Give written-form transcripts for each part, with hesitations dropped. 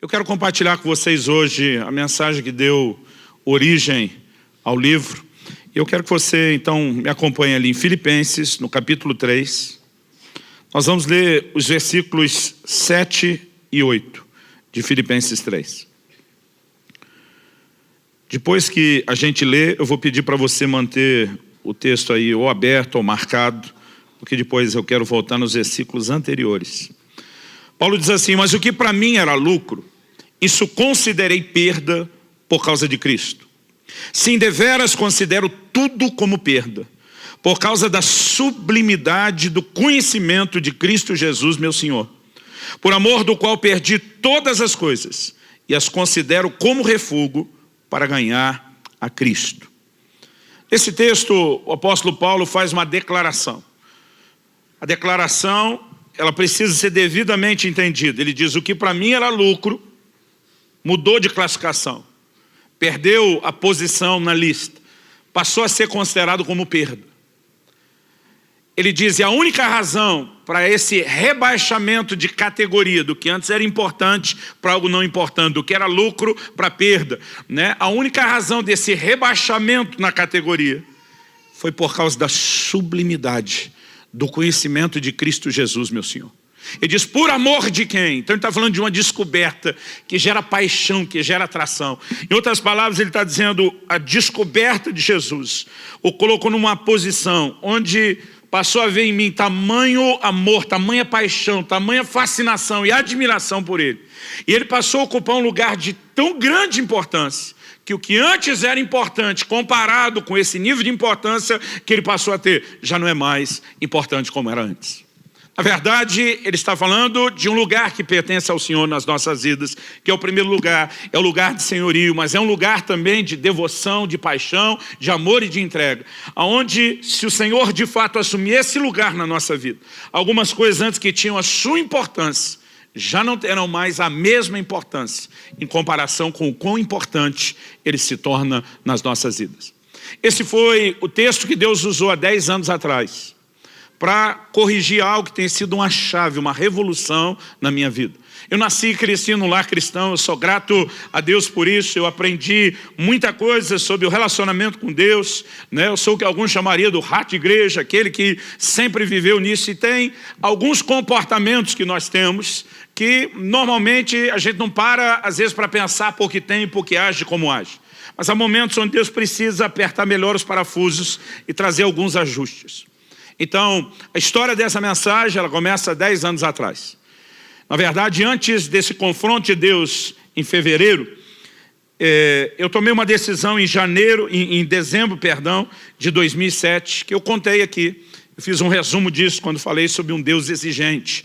Eu quero compartilhar com vocês hoje a mensagem que deu origem ao livro. Eu quero que você, então, me acompanhe ali em Filipenses, no capítulo 3. Nós vamos ler os versículos 7 e 8 de Filipenses 3. Depois que a gente lê, eu vou pedir para você manter o texto aí ou aberto ou marcado, porque depois eu quero voltar nos versículos anteriores. Paulo diz assim: mas o que para mim era lucro, isso considerei perda por causa de Cristo. Sim, deveras considero tudo como perda, por causa da sublimidade do conhecimento de Cristo Jesus, meu Senhor, por amor do qual perdi todas as coisas e as considero como refúgio para ganhar a Cristo. Nesse texto, o apóstolo Paulo faz uma declaração. A declaração, ela precisa ser devidamente entendida. Ele diz: o que para mim era lucro, mudou de classificação, perdeu a posição na lista, passou a ser considerado como perda. Ele diz: e a única razão para esse rebaixamento de categoria, do que antes era importante para algo não importante, do que era lucro para perda, né? A única razão desse rebaixamento na categoria foi por causa da sublimidade do conhecimento de Cristo Jesus, meu Senhor. Ele diz: por amor de quem? Então ele está falando de uma descoberta que gera paixão, que gera atração. Em outras palavras, ele está dizendo: a descoberta de Jesus o colocou numa posição onde passou a ver em mim tamanho amor, tamanha paixão, tamanha fascinação e admiração por ele. E ele passou a ocupar um lugar de tão grande importância, que o que antes era importante, comparado com esse nível de importância que ele passou a ter, já não é mais importante como era antes. Na verdade, ele está falando de um lugar que pertence ao Senhor nas nossas vidas, que é o primeiro lugar, é o lugar de senhorio, mas é um lugar também de devoção, de paixão, de amor e de entrega, onde, se o Senhor de fato assumir esse lugar na nossa vida, algumas coisas antes que tinham a sua importância, já não terão mais a mesma importância, em comparação com o quão importante ele se torna nas nossas vidas. Esse foi o texto que Deus usou há 10 anos atrás, para corrigir algo que tem sido uma chave, uma revolução na minha vida. Eu nasci e cresci num lar cristão, eu sou grato a Deus por isso, eu aprendi muita coisa sobre o relacionamento com Deus, né? Eu sou o que alguns chamariam do rato de igreja, aquele que sempre viveu nisso, e tem alguns comportamentos que nós temos, que normalmente a gente não para, às vezes, para pensar por que tem e por que age como age. Mas há momentos onde Deus precisa apertar melhor os parafusos e trazer alguns ajustes. Então, a história dessa mensagem, ela começa há 10 anos atrás. Na verdade, antes desse confronto de Deus em fevereiro, eu tomei uma decisão em dezembro de 2007, que eu contei aqui. Eu fiz um resumo disso quando falei sobre um Deus exigente.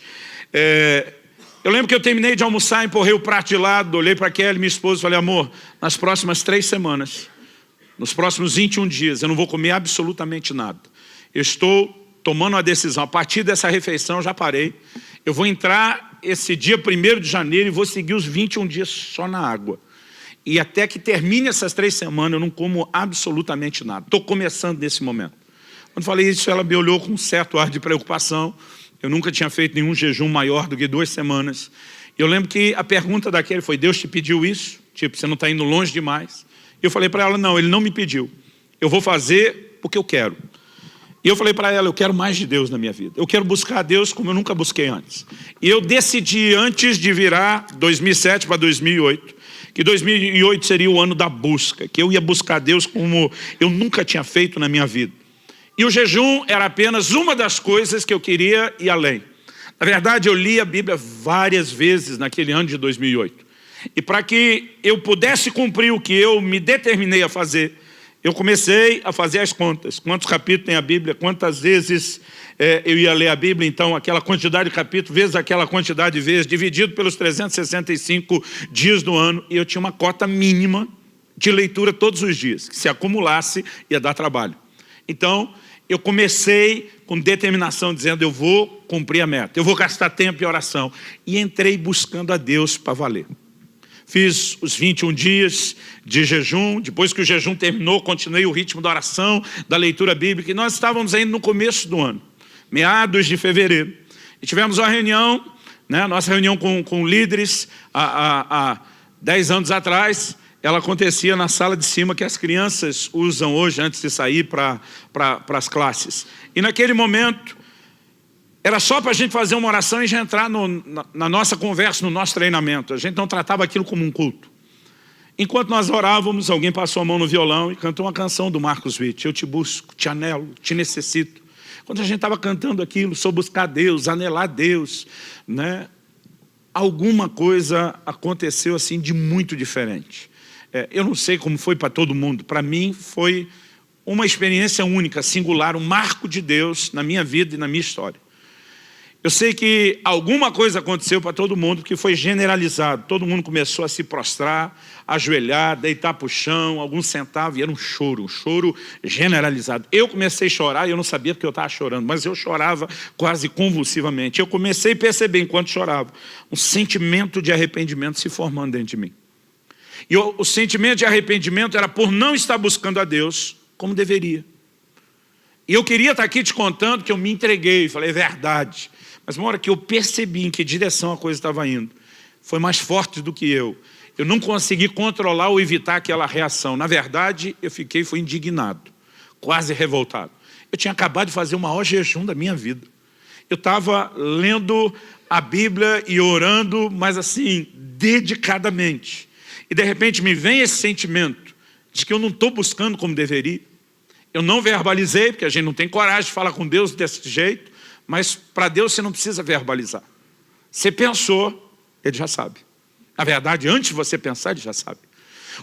Eu lembro que eu terminei de almoçar, empurrei o prato de lado, olhei para Kelly, minha esposa, e falei: amor, nas próximas 3 semanas, nos próximos 21 dias, eu não vou comer absolutamente nada. Eu estou tomando uma decisão, a partir dessa refeição eu já parei, eu vou entrar esse dia 1º de janeiro e vou seguir os 21 dias só na água. E até que termine essas 3 semanas eu não como absolutamente nada. Estou começando nesse momento. Quando falei isso, ela me olhou com um certo ar de preocupação. Eu nunca tinha feito nenhum jejum maior do que 2 semanas. Eu lembro que a pergunta daquele foi: Deus te pediu isso? Tipo, você não está indo longe demais? Eu falei para ela: não, ele não me pediu. Eu vou fazer porque eu quero. E eu falei para ela: eu quero mais de Deus na minha vida. Eu quero buscar a Deus como eu nunca busquei antes. E eu decidi, antes de virar 2007 para 2008, que 2008 seria o ano da busca, que eu ia buscar Deus como eu nunca tinha feito na minha vida. E o jejum era apenas uma das coisas que eu queria ir além. Na verdade, eu li a Bíblia várias vezes naquele ano de 2008. E para que eu pudesse cumprir o que eu me determinei a fazer, eu comecei a fazer as contas. Quantos capítulos tem a Bíblia? Quantas vezes eu ia ler a Bíblia? Então, aquela quantidade de capítulos, vezes aquela quantidade de vezes, dividido pelos 365 dias do ano. E eu tinha uma cota mínima de leitura todos os dias, que se acumulasse ia dar trabalho. Então, eu comecei com determinação, dizendo: eu vou cumprir a meta, eu vou gastar tempo em oração. E entrei buscando a Deus para valer. Fiz os 21 dias de jejum. Depois que o jejum terminou, continuei o ritmo da oração, da leitura bíblica. E nós estávamos ainda no começo do ano, meados de fevereiro. E tivemos uma reunião né? Nossa reunião com líderes, há 10 anos atrás, ela acontecia na sala de cima que as crianças usam hoje antes de sair para as classes. E naquele momento, era só para a gente fazer uma oração e já entrar na nossa conversa, no nosso treinamento. A gente não tratava aquilo como um culto. Enquanto nós orávamos, alguém passou a mão no violão e cantou uma canção do Marcos Witt. Eu te busco, te anelo, te necessito. Quando a gente estava cantando aquilo, sobre buscar Deus, anelar Deus, né? Alguma coisa aconteceu assim de muito diferente. Eu não sei como foi para todo mundo. Para mim foi uma experiência única, singular, um marco de Deus na minha vida e na minha história. Eu sei que alguma coisa aconteceu para todo mundo que foi generalizado. Todo mundo começou a se prostrar, ajoelhar, deitar para o chão, alguns sentavam e era um choro generalizado. Eu comecei a chorar e eu não sabia porque eu estava chorando, mas eu chorava quase convulsivamente. Eu comecei a perceber, enquanto chorava, um sentimento de arrependimento se formando dentro de mim. E o sentimento de arrependimento era por não estar buscando a Deus como deveria. E eu queria estar aqui te contando que eu me entreguei, falei, é verdade. Mas uma hora que eu percebi em que direção a coisa estava indo, foi mais forte do que eu. Eu não consegui controlar ou evitar aquela reação. Na verdade, fui indignado, quase revoltado. Eu tinha acabado de fazer o maior jejum da minha vida. Eu estava lendo a Bíblia e orando, mas assim, dedicadamente. E de repente me vem esse sentimento de que eu não estou buscando como deveria. Eu não verbalizei, porque a gente não tem coragem de falar com Deus desse jeito, mas para Deus você não precisa verbalizar. Você pensou, Ele já sabe. Na verdade, antes de você pensar, Ele já sabe.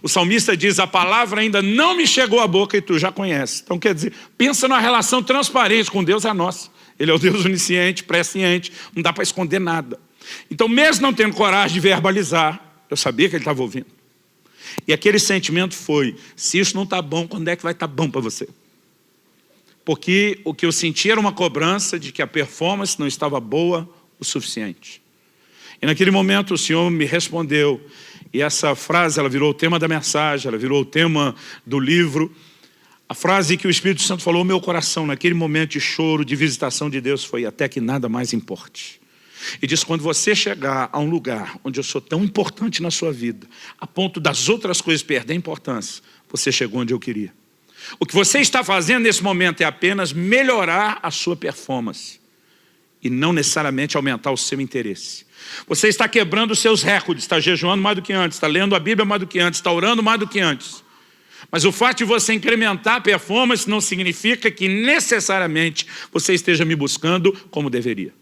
O salmista diz, a palavra ainda não me chegou à boca e tu já conheces. Então quer dizer, pensa numa relação transparente com Deus, é a nossa. Ele é o Deus onisciente, presciente, não dá para esconder nada. Então mesmo não tendo coragem de verbalizar, eu sabia que Ele estava ouvindo. E aquele sentimento foi, se isso não está bom, quando é que vai estar bom para você? Porque o que eu senti era uma cobrança de que a performance não estava boa o suficiente. E naquele momento o Senhor me respondeu, e essa frase ela virou o tema da mensagem, ela virou o tema do livro. A frase que o Espírito Santo falou ao meu coração naquele momento de choro, de visitação de Deus foi, até que nada mais importe. E diz, quando você chegar a um lugar onde eu sou tão importante na sua vida, a ponto das outras coisas perderem importância, você chegou onde eu queria. O que você está fazendo nesse momento é apenas melhorar a sua performance e não necessariamente aumentar o seu interesse. Você está quebrando os seus recordes, está jejuando mais do que antes, está lendo a Bíblia mais do que antes, está orando mais do que antes. Mas o fato de você incrementar a performance não significa que necessariamente você esteja me buscando como deveria.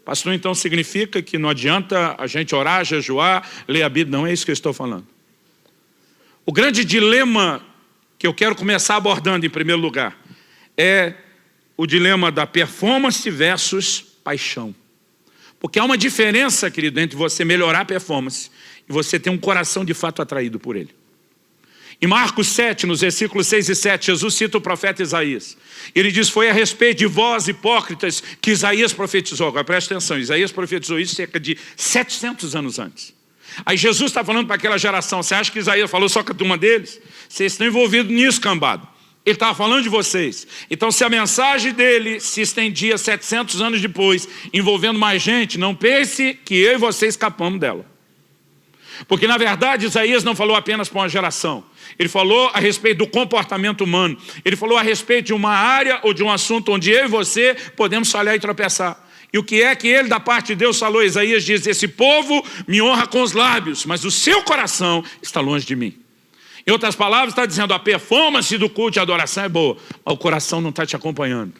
Pastor, então significa que não adianta a gente orar, jejuar, ler a Bíblia? Não é isso que eu estou falando. O grande dilema que eu quero começar abordando em primeiro lugar é o dilema da performance versus paixão. Porque há uma diferença, querido, entre você melhorar a performance e você ter um coração de fato atraído por ele. Em Marcos 7, nos versículos 6 e 7, Jesus cita o profeta Isaías. Ele diz, foi a respeito de vós, hipócritas, que Isaías profetizou. Agora presta atenção, Isaías profetizou isso cerca de 700 anos antes. Aí Jesus está falando para aquela geração, você acha que Isaías falou só com a turma deles? Vocês estão envolvidos nisso, cambado. Ele estava falando de vocês. Então se a mensagem dele se estendia 700 anos depois, envolvendo mais gente, não pense que eu e você escapamos dela. Porque na verdade Isaías não falou apenas para uma geração. Ele falou a respeito do comportamento humano. Ele falou a respeito de uma área ou de um assunto onde eu e você podemos falhar e tropeçar. E o que é que ele, da parte de Deus, falou? Isaías diz, esse povo me honra com os lábios, mas o seu coração está longe de mim. Em outras palavras, está dizendo, a performance do culto e adoração é boa, mas o coração não está te acompanhando.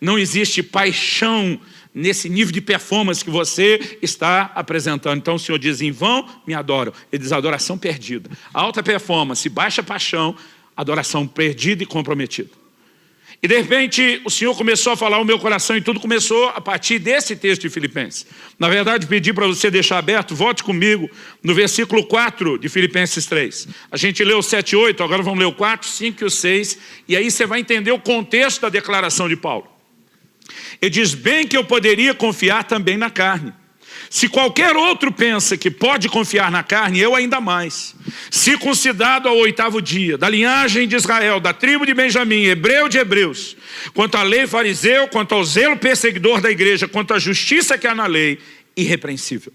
Não existe paixão nesse nível de performance que você está apresentando. Então o Senhor diz, em vão me adoram. Ele diz, adoração perdida. Alta performance, baixa paixão, adoração perdida e comprometida. E de repente o Senhor começou a falar ao meu coração e tudo começou a partir desse texto de Filipenses. Na verdade, pedi para você deixar aberto, volte comigo no versículo 4 de Filipenses 3. A gente leu o 7 e 8, agora vamos ler o 4, 5 e o 6, e aí você vai entender o contexto da declaração de Paulo. Ele diz, bem que eu poderia confiar também na carne. Se qualquer outro pensa que pode confiar na carne, eu ainda mais. Circuncidado ao 8º dia, da linhagem de Israel, da tribo de Benjamim, hebreu de hebreus, quanto à lei fariseu, quanto ao zelo perseguidor da igreja, quanto à justiça que há na lei, irrepreensível.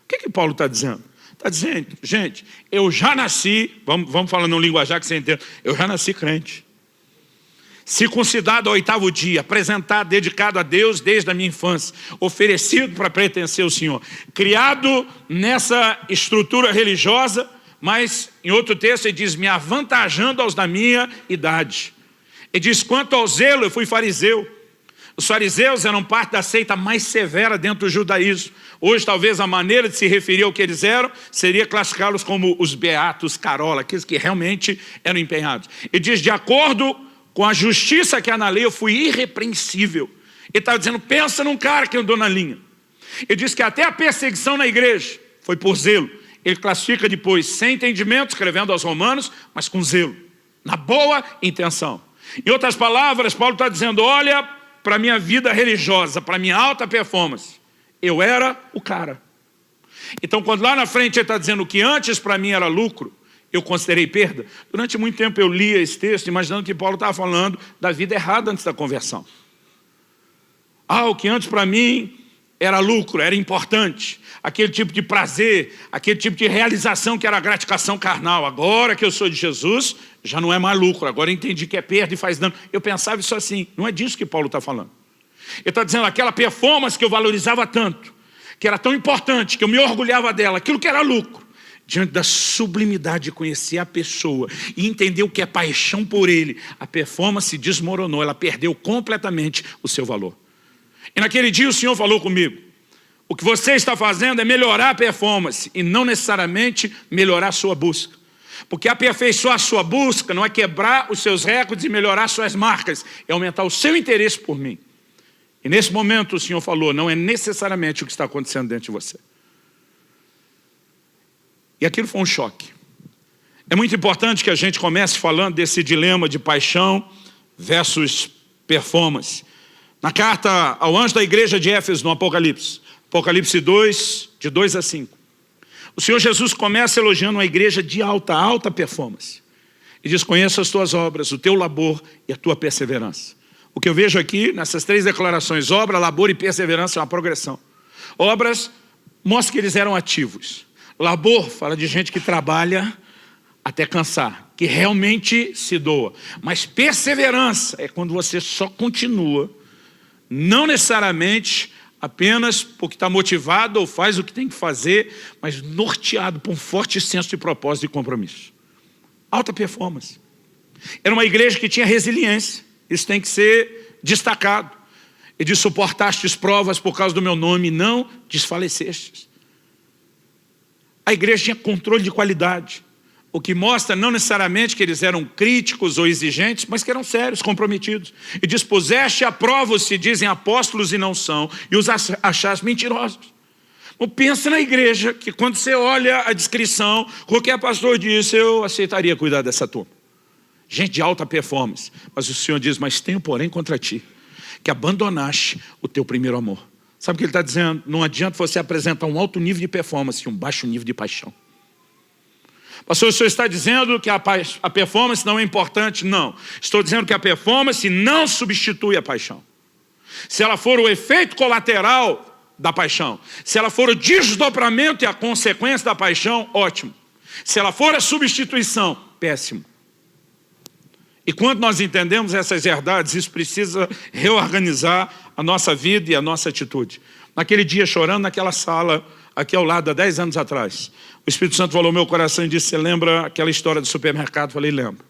O que Paulo está dizendo? Está dizendo, gente, eu já nasci, vamos falar num linguajar que você entenda, eu já nasci crente. Circuncidado ao 8º dia, apresentado, dedicado a Deus desde a minha infância, oferecido para pertencer ao Senhor, criado nessa estrutura religiosa, mas em outro texto ele diz, me avantajando aos da minha idade. Ele diz, quanto ao zelo, eu fui fariseu. Os fariseus eram parte da seita mais severa dentro do judaísmo. Hoje talvez a maneira de se referir ao que eles eram seria classificá-los como os beatos carola, aqueles que realmente eram empenhados. Ele diz, de acordo com a justiça que há na lei, eu fui irrepreensível. Ele estava dizendo, pensa num cara que andou na linha. Ele diz que até a perseguição na igreja foi por zelo. Ele classifica depois, sem entendimento, escrevendo aos romanos, mas com zelo, na boa intenção. Em outras palavras, Paulo está dizendo, olha para a minha vida religiosa, para a minha alta performance. Eu era o cara. Então, quando lá na frente ele está dizendo que antes para mim era lucro, eu considerei perda. Durante muito tempo eu lia esse texto, imaginando que Paulo estava falando da vida errada antes da conversão. O que antes para mim era lucro, era importante. Aquele tipo de prazer, aquele tipo de realização que era a gratificação carnal. Agora que eu sou de Jesus, já não é mais lucro. Agora eu entendi que é perda e faz dano. Eu pensava isso assim. Não é disso que Paulo está falando. Ele está dizendo aquela performance que eu valorizava tanto, que era tão importante, que eu me orgulhava dela, aquilo que era lucro. Diante da sublimidade de conhecer a pessoa e entender o que é paixão por ele, a performance desmoronou, ela perdeu completamente o seu valor. E naquele dia o Senhor falou comigo, o que você está fazendo é melhorar a performance e não necessariamente melhorar a sua busca. Porque aperfeiçoar a sua busca não é quebrar os seus recordes e melhorar suas marcas, é aumentar o seu interesse por mim. E nesse momento o Senhor falou, não é necessariamente o que está acontecendo dentro de você. E aquilo foi um choque. É muito importante que a gente comece falando desse dilema de paixão versus performance. Na carta ao anjo da igreja de Éfeso, no Apocalipse 2, de 2 a 5. O Senhor Jesus começa elogiando uma igreja de alta performance. E diz, conheço as tuas obras, o teu labor e a tua perseverança. O que eu vejo aqui, nessas 3 declarações, obra, labor e perseverança, é uma progressão. Obras, mostra que eles eram ativos. Labor fala de gente que trabalha até cansar, que realmente se doa. Mas perseverança é quando você só continua, não necessariamente apenas porque está motivado ou faz o que tem que fazer, mas norteado por um forte senso de propósito e compromisso. Alta performance. Era uma igreja que tinha resiliência, isso tem que ser destacado. E de suportastes provas por causa do meu nome, não desfalecestes. A igreja tinha controle de qualidade, o que mostra não necessariamente que eles eram críticos ou exigentes, mas que eram sérios, comprometidos. E diz, puseste à prova os que dizem apóstolos e não são, e os achaste mentirosos. Então, pensa na igreja, que quando você olha a descrição, qualquer pastor disse, eu aceitaria cuidar dessa turma. Gente de alta performance. Mas o Senhor diz, mas tenho porém contra ti, que abandonaste o teu primeiro amor. Sabe o que ele está dizendo? Não adianta você apresentar um alto nível de performance e um baixo nível de paixão. Pastor, o senhor está dizendo que a performance não é importante? Não. Estou dizendo que a performance não substitui a paixão. Se ela for o efeito colateral da paixão, se ela for o desdobramento e a consequência da paixão, ótimo. Se ela for a substituição, péssimo. E quando nós entendemos essas verdades, isso precisa reorganizar a nossa vida e a nossa atitude. Naquele dia, chorando naquela sala, aqui ao lado, há 10 anos atrás, o Espírito Santo falou ao meu coração e disse, você lembra aquela história do supermercado? Eu falei, lembro.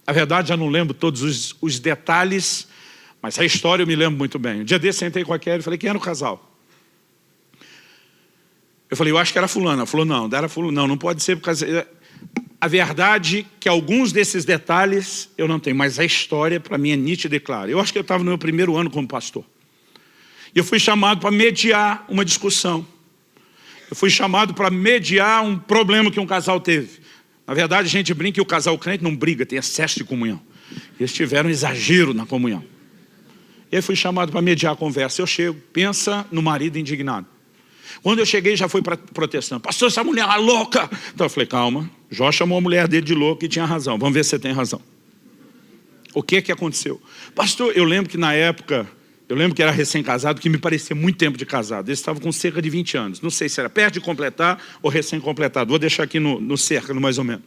Na verdade, já não lembro todos os detalhes, mas a história eu me lembro muito bem. Um dia desse, sentei com a Kelly e falei, quem era o casal? Eu falei, eu acho que era fulano. Ela falou, não era fulano. Não pode ser por causa... A verdade é que alguns desses detalhes eu não tenho, mas a história para mim é nítida e clara. Eu acho que eu estava no meu primeiro ano como pastor. E eu fui chamado para mediar uma discussão. Eu fui chamado para mediar um problema que um casal teve. Na verdade, a gente brinca que o casal crente não briga, tem excesso de comunhão. Eles tiveram um exagero na comunhão. E aí fui chamado para mediar a conversa. Eu chego, pensa no marido indignado. Quando eu cheguei, já foi protestando. Pastor, essa mulher é louca. Então eu falei, calma. Jó chamou a mulher dele de louca e tinha razão. Vamos ver se você tem razão. O que aconteceu? Pastor, eu lembro que na época Eu lembro que era recém-casado, que me parecia muito tempo de casado. Ele estava com cerca de 20 anos. Não sei se era perto de completar ou recém-completado. Vou deixar aqui no cerca, mais ou menos.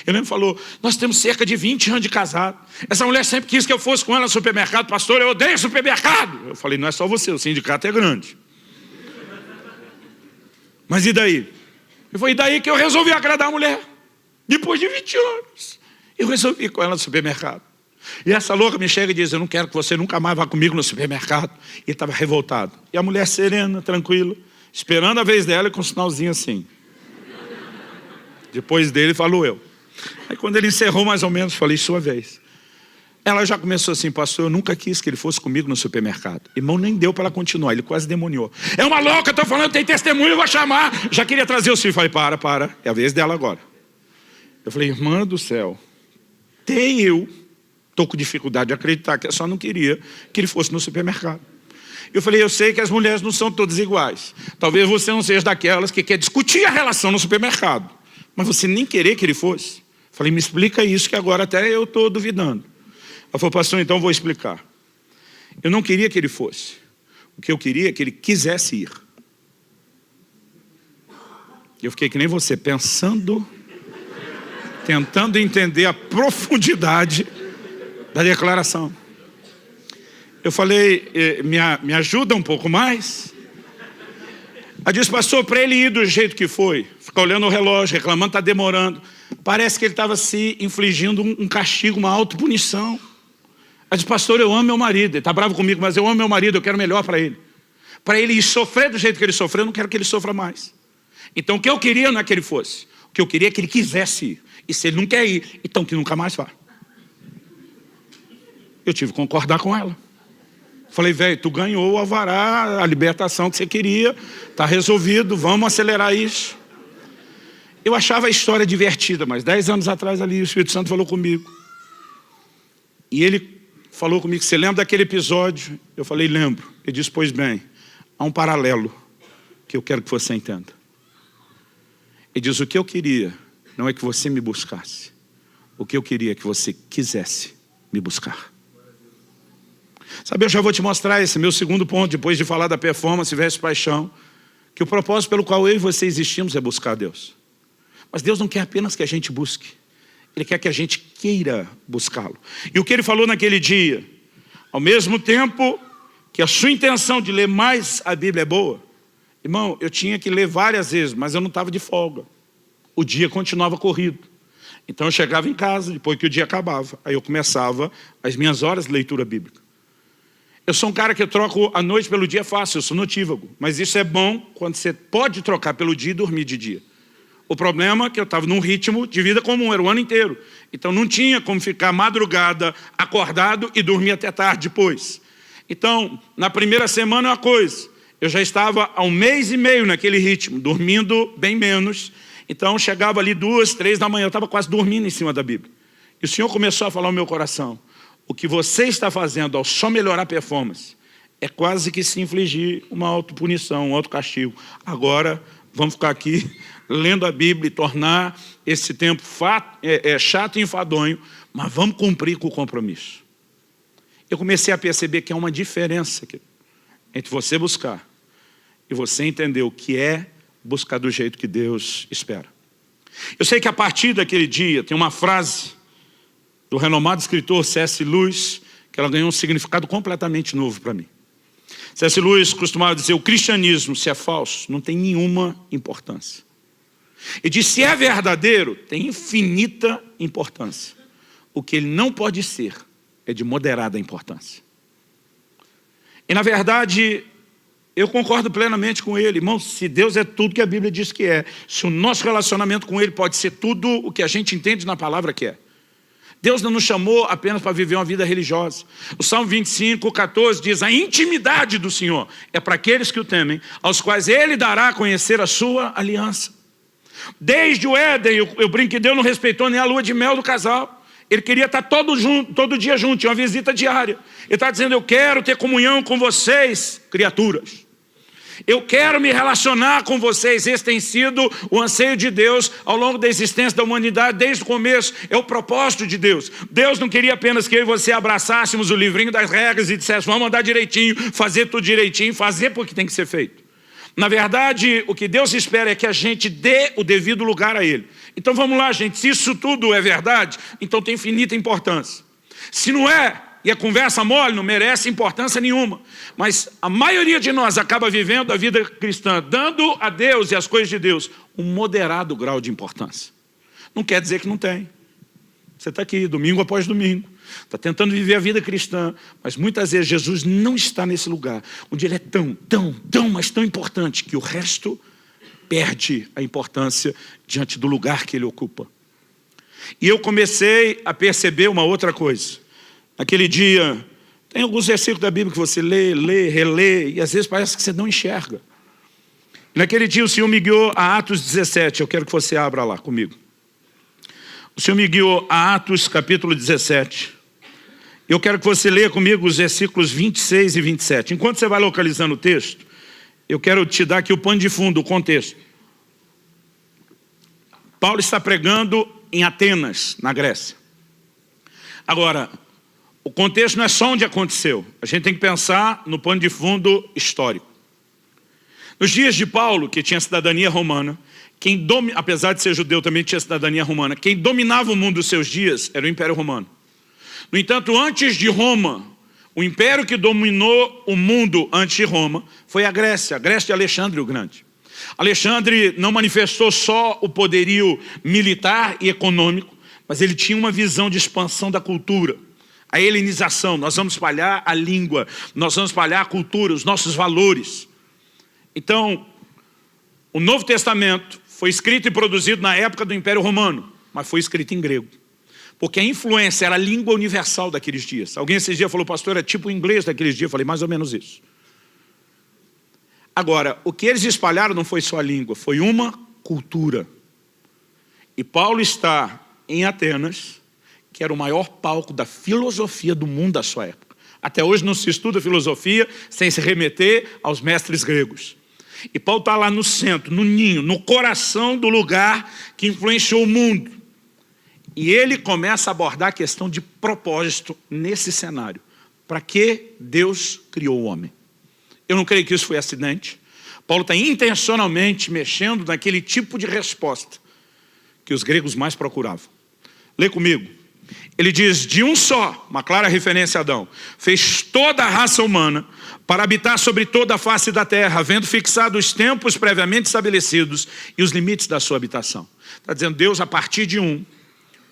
Eu lembro que falou, nós temos cerca de 20 anos de casado. Essa mulher sempre quis que eu fosse com ela no supermercado. Pastor, eu odeio supermercado. Eu falei, não é só você, o sindicato é grande. Mas e daí? E daí que eu resolvi agradar a mulher. Depois de 20 anos. Eu resolvi ir com ela no supermercado. E essa louca me chega e diz, eu não quero que você nunca mais vá comigo no supermercado. E ele estava revoltado. E a mulher serena, tranquila, esperando a vez dela e com um sinalzinho assim. Depois dele falou eu. Aí quando ele encerrou mais ou menos, falei, sua vez. Ela já começou assim, pastor, eu nunca quis que ele fosse comigo no supermercado. Irmão, nem deu para ela continuar, ele quase demoniou. É uma louca, estou falando, tem testemunho, eu vou chamar. Já queria trazer os filhos. Falei, para, é a vez dela agora. Eu falei, irmã do céu, eu estou com dificuldade de acreditar que ela só não queria que ele fosse no supermercado. Eu falei, eu sei que as mulheres não são todas iguais. Talvez você não seja daquelas que quer discutir a relação no supermercado. Mas você nem querer que ele fosse. Eu falei, me explica isso que agora até eu estou duvidando. Ela falou, pastor, então eu vou explicar. Eu não queria que ele fosse. O que eu queria é que ele quisesse ir. Eu fiquei que nem você, pensando, tentando entender a profundidade da declaração. Eu falei, me ajuda um pouco mais? Ela disse, pastor, para ele ir do jeito que foi, ficar olhando o relógio, reclamando, está demorando. Parece que ele estava se infligindo um castigo, uma autopunição. Ela disse, pastor, eu amo meu marido, ele está bravo comigo, mas eu amo meu marido, eu quero melhor para ele. Para ele ir sofrer do jeito que ele sofreu, eu não quero que ele sofra mais. Então o que eu queria não é que ele fosse, o que eu queria é que ele quisesse ir. E se ele não quer ir, então que nunca mais vá. Eu tive que concordar com ela. Falei, velho, tu ganhou o alvará, a libertação que você queria, está resolvido, vamos acelerar isso. Eu achava a história divertida, mas 10 anos atrás ali o Espírito Santo falou comigo. E ele falou comigo, você lembra daquele episódio? Eu falei, lembro. Ele disse, pois bem, há um paralelo que eu quero que você entenda. Ele diz, o que eu queria não é que você me buscasse. O que eu queria é que você quisesse me buscar. Sabe, eu já vou te mostrar esse meu segundo ponto, depois de falar da performance versus paixão, que o propósito pelo qual eu e você existimos é buscar Deus. Mas Deus não quer apenas que a gente busque. Ele quer que a gente queira buscá-lo. E o que ele falou naquele dia, ao mesmo tempo que a sua intenção de ler mais a Bíblia é boa, irmão, eu tinha que ler várias vezes, mas eu não estava de folga. O dia continuava corrido. Então eu chegava em casa, depois que o dia acabava, aí eu começava as minhas horas de leitura bíblica. Eu sou um cara que eu troco a noite pelo dia fácil, eu sou notívago. Mas isso é bom quando você pode trocar pelo dia e dormir de dia. O problema é que eu estava num ritmo de vida comum, era o ano inteiro. Então não tinha como ficar madrugada acordado e dormir até tarde depois. Então, na primeira semana é uma coisa. Eu já estava há 1 mês e meio naquele ritmo, dormindo bem menos. Então chegava ali 2, 3 da manhã, eu estava quase dormindo em cima da Bíblia. E o Senhor começou a falar no meu coração. O que você está fazendo ao só melhorar a performance é quase que se infligir uma autopunição, um autocastigo. Agora, vamos ficar aqui lendo a Bíblia e tornar esse tempo chato e enfadonho, mas vamos cumprir com o compromisso. Eu comecei a perceber que há uma diferença entre você buscar e você entender o que é buscar do jeito que Deus espera. Eu sei que a partir daquele dia tem uma frase do renomado escritor C.S. Lewis, que ela ganhou um significado completamente novo para mim. C.S. Lewis costumava dizer, o cristianismo, se é falso, não tem nenhuma importância. E diz, se é verdadeiro, tem infinita importância. O que ele não pode ser é de moderada importância. E na verdade, eu concordo plenamente com ele. Irmão, se Deus é tudo que a Bíblia diz que é, se o nosso relacionamento com ele pode ser tudo o que a gente entende na palavra que é. Deus não nos chamou apenas para viver uma vida religiosa. O Salmo 25, 14 diz, a intimidade do Senhor é para aqueles que o temem, aos quais Ele dará a conhecer a sua aliança. Desde o Éden, eu brinco que Deus não respeitou nem a lua de mel do casal. Ele queria estar todo dia junto, tinha uma visita diária. Ele está dizendo, eu quero ter comunhão com vocês, criaturas. Eu quero me relacionar com vocês. Esse tem sido o anseio de Deus ao longo da existência da humanidade, desde o começo. É o propósito de Deus. Deus não queria apenas que eu e você abraçássemos o livrinho das regras e disséssemos, vamos andar direitinho, fazer tudo direitinho, fazer porque tem que ser feito. Na verdade, o que Deus espera é que a gente dê o devido lugar a Ele. Então vamos lá, gente, se isso tudo é verdade, então tem infinita importância. Se não é, e a conversa mole, não merece importância nenhuma. Mas a maioria de nós acaba vivendo a vida cristã, dando a Deus e às coisas de Deus um moderado grau de importância. Não quer dizer que não tem. Você está aqui, domingo após domingo, está tentando viver a vida cristã, mas muitas vezes Jesus não está nesse lugar, onde Ele é mas tão importante, que o resto perde a importância diante do lugar que Ele ocupa. E eu comecei a perceber uma outra coisa. Naquele dia, tem alguns versículos da Bíblia que você lê, relê, e às vezes parece que você não enxerga. Naquele dia o Senhor me guiou a Atos 17, eu quero que você abra lá comigo. O Senhor me guiou a Atos capítulo 17. Eu quero que você leia comigo os versículos 26 e 27. Enquanto você vai localizando o texto, eu quero te dar aqui o pano de fundo, o contexto. Paulo está pregando em Atenas, na Grécia. Agora, o contexto não é só onde aconteceu. A gente tem que pensar no pano de fundo histórico. Nos dias de Paulo, que tinha cidadania romana, apesar de ser judeu, também tinha cidadania romana, quem dominava o mundo dos seus dias era o Império Romano. No entanto, antes de Roma, o império que dominou o mundo antes de Roma foi a Grécia de Alexandre o Grande. Alexandre não manifestou só o poderio militar e econômico, mas ele tinha uma visão de expansão da cultura. A helenização, nós vamos espalhar a língua, nós vamos espalhar a cultura, os nossos valores. Então, o Novo Testamento foi escrito e produzido na época do Império Romano, mas foi escrito em grego. Porque a influência era a língua universal daqueles dias. Alguém esses dias falou, pastor, é tipo o inglês daqueles dias. Eu falei, mais ou menos isso. Agora, o que eles espalharam não foi só a língua, foi uma cultura. E Paulo está em Atenas, que era o maior palco da filosofia do mundo da sua época. Até hoje não se estuda filosofia sem se remeter aos mestres gregos. E Paulo está lá no centro, no ninho, no coração do lugar que influenciou o mundo. E ele começa a abordar a questão de propósito nesse cenário. Para que Deus criou o homem? Eu não creio que isso foi acidente. Paulo está intencionalmente mexendo naquele tipo de resposta que os gregos mais procuravam. Lê comigo. Ele diz, de um só, uma clara referência a Adão, fez toda a raça humana para habitar sobre toda a face da terra, havendo fixado os tempos previamente estabelecidos e os limites da sua habitação. Está dizendo, Deus, a partir de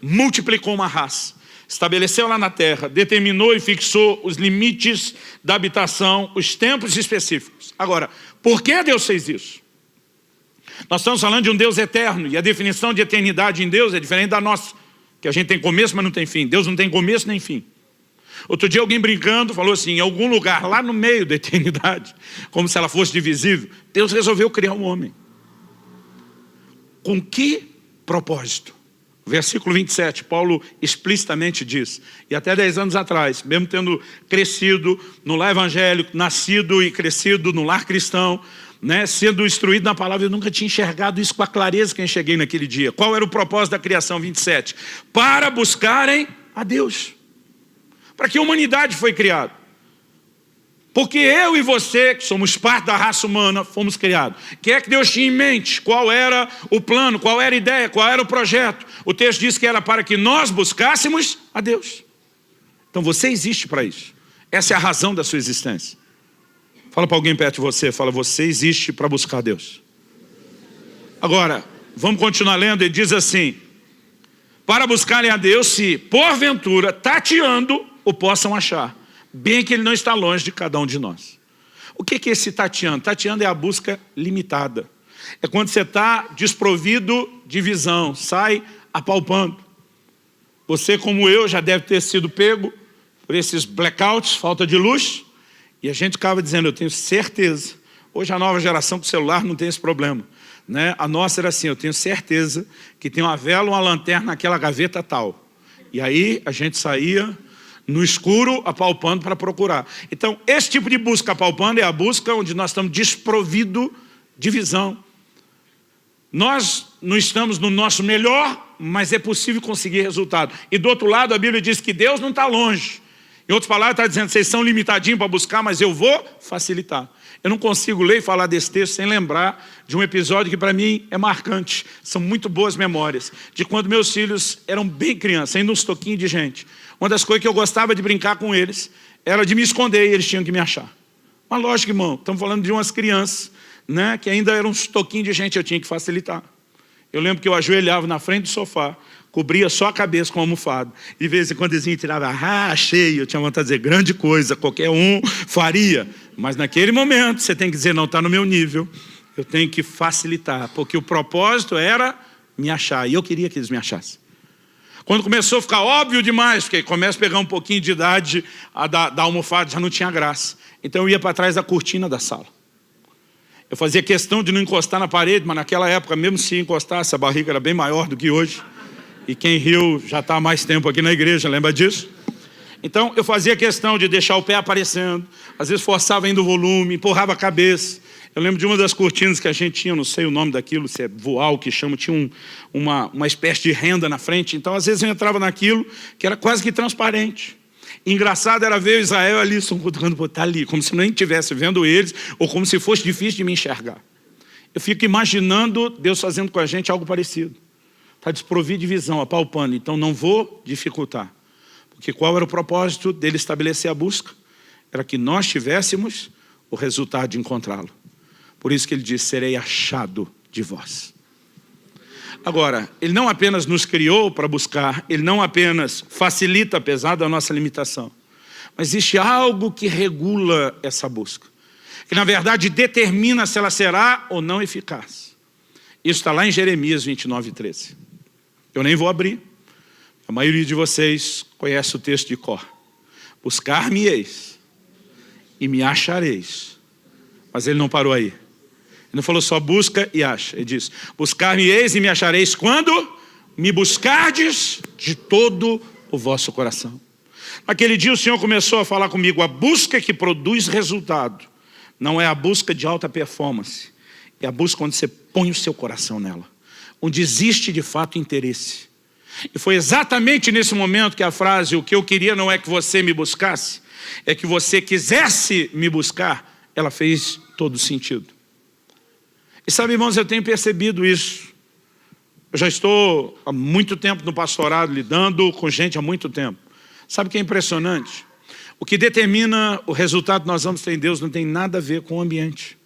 multiplicou uma raça, estabeleceu lá na terra, determinou e fixou os limites da habitação, os tempos específicos. Agora, por que Deus fez isso? Nós estamos falando de um Deus eterno, e a definição de eternidade em Deus é diferente da nossa, que a gente tem começo, mas não tem fim. Deus não tem começo nem fim. Outro dia alguém brincando falou assim, em algum lugar lá no meio da eternidade, como se ela fosse divisível, Deus resolveu criar um homem. Com que propósito? Versículo 27, Paulo explicitamente diz, e até 10 anos atrás, mesmo tendo crescido no lar evangélico, nascido e crescido no lar cristão, sendo instruído na palavra, eu nunca tinha enxergado isso com a clareza que eu enxerguei naquele dia. Qual era o propósito da criação? 27, para buscarem a Deus. Para que a humanidade foi criada. Porque eu e você, que somos parte da raça humana, fomos criados. O que é que Deus tinha em mente? Qual era o plano? Qual era a ideia? Qual era o projeto? O texto diz que era para que nós buscássemos a Deus. Então você existe para isso. Essa é a razão da sua existência. Fala para alguém perto de você, fala, você existe para buscar a Deus. Agora, vamos continuar lendo, ele diz assim, para buscarem a Deus, se porventura, tateando, o possam achar. Bem que Ele não está longe de cada um de nós. O que é esse tateando? Tateando é a busca limitada. É quando você está desprovido de visão, sai apalpando. Você, como eu, já deve ter sido pego por esses blackouts, falta de luz, e a gente ficava dizendo, eu tenho certeza. Hoje a nova geração com celular não tem esse problema. A nossa era assim, eu tenho certeza que tem uma vela ou uma lanterna naquela gaveta tal. E aí a gente saía no escuro, apalpando para procurar. Então, esse tipo de busca apalpando é a busca onde nós estamos desprovidos de visão. Nós não estamos no nosso melhor, mas é possível conseguir resultado. E do outro lado, a Bíblia diz que Deus não está longe. Em outras palavras, está dizendo, vocês são limitadinhos para buscar, mas eu vou facilitar. Eu não consigo ler e falar desse texto sem lembrar de um episódio que para mim é marcante. São muito boas memórias. De quando meus filhos eram bem crianças, ainda uns toquinhos de gente. Uma das coisas que eu gostava de brincar com eles era de me esconder e eles tinham que me achar. Mas lógico, irmão, estamos falando de umas crianças, né, que ainda eram uns toquinhos de gente, eu tinha que facilitar. Eu lembro que eu ajoelhava na frente do sofá, cobria só a cabeça com a almofada. E de vez em quando eles tiravam, achei. Eu tinha vontade de dizer, grande coisa, qualquer um faria. Mas naquele momento você tem que dizer, não, está no meu nível. Eu tenho que facilitar, porque o propósito era me achar. E eu queria que eles me achassem. Quando começou a ficar óbvio demais, porque começa a pegar um pouquinho de idade, da almofada já não tinha graça. Então eu ia para trás da cortina da sala. Eu fazia questão de não encostar na parede, mas naquela época, mesmo se encostasse, a barriga era bem maior do que hoje. E quem riu já está há mais tempo aqui na igreja, lembra disso? Então eu fazia questão de deixar o pé aparecendo, às vezes forçava ainda o volume, empurrava a cabeça. Eu lembro de uma das cortinas que a gente tinha, não sei o nome daquilo, se é voal que chama, tinha uma espécie de renda na frente. Então às vezes eu entrava naquilo que era quase que transparente. Engraçado era ver o Israel ali, tá ali, como se nem estivesse vendo eles, ou como se fosse difícil de me enxergar. Eu fico imaginando Deus fazendo com a gente algo parecido. Está desprovido de visão, apalpando, então não vou dificultar. Porque qual era o propósito dele estabelecer a busca? Era que nós tivéssemos o resultado de encontrá-lo. Por isso que ele diz, serei achado de vós. Agora, ele não apenas nos criou para buscar, ele não apenas facilita, apesar da nossa limitação, mas existe algo que regula essa busca, que na verdade determina se ela será ou não eficaz. Isso está lá em Jeremias 29:13. Eu nem vou abrir. A maioria de vocês conhece o texto de cor. Buscar-me-eis e me achareis. Mas ele não parou aí. Ele não falou só busca e acha. Ele diz, buscar-me-eis e me achareis quando me buscardes de todo o vosso coração. Naquele dia o Senhor começou a falar comigo, a busca que produz resultado não é a busca de alta performance, é a busca onde você põe o seu coração nela, onde existe de fato interesse. E foi exatamente nesse momento que a frase, o que eu queria não é que você me buscasse, é que você quisesse me buscar, ela fez todo sentido. E sabe, irmãos, eu tenho percebido isso. Eu já estou há muito tempo no pastorado, lidando com gente há muito tempo. Sabe o que é impressionante? O que determina o resultado que nós vamos ter em Deus não tem nada a ver com o ambiente.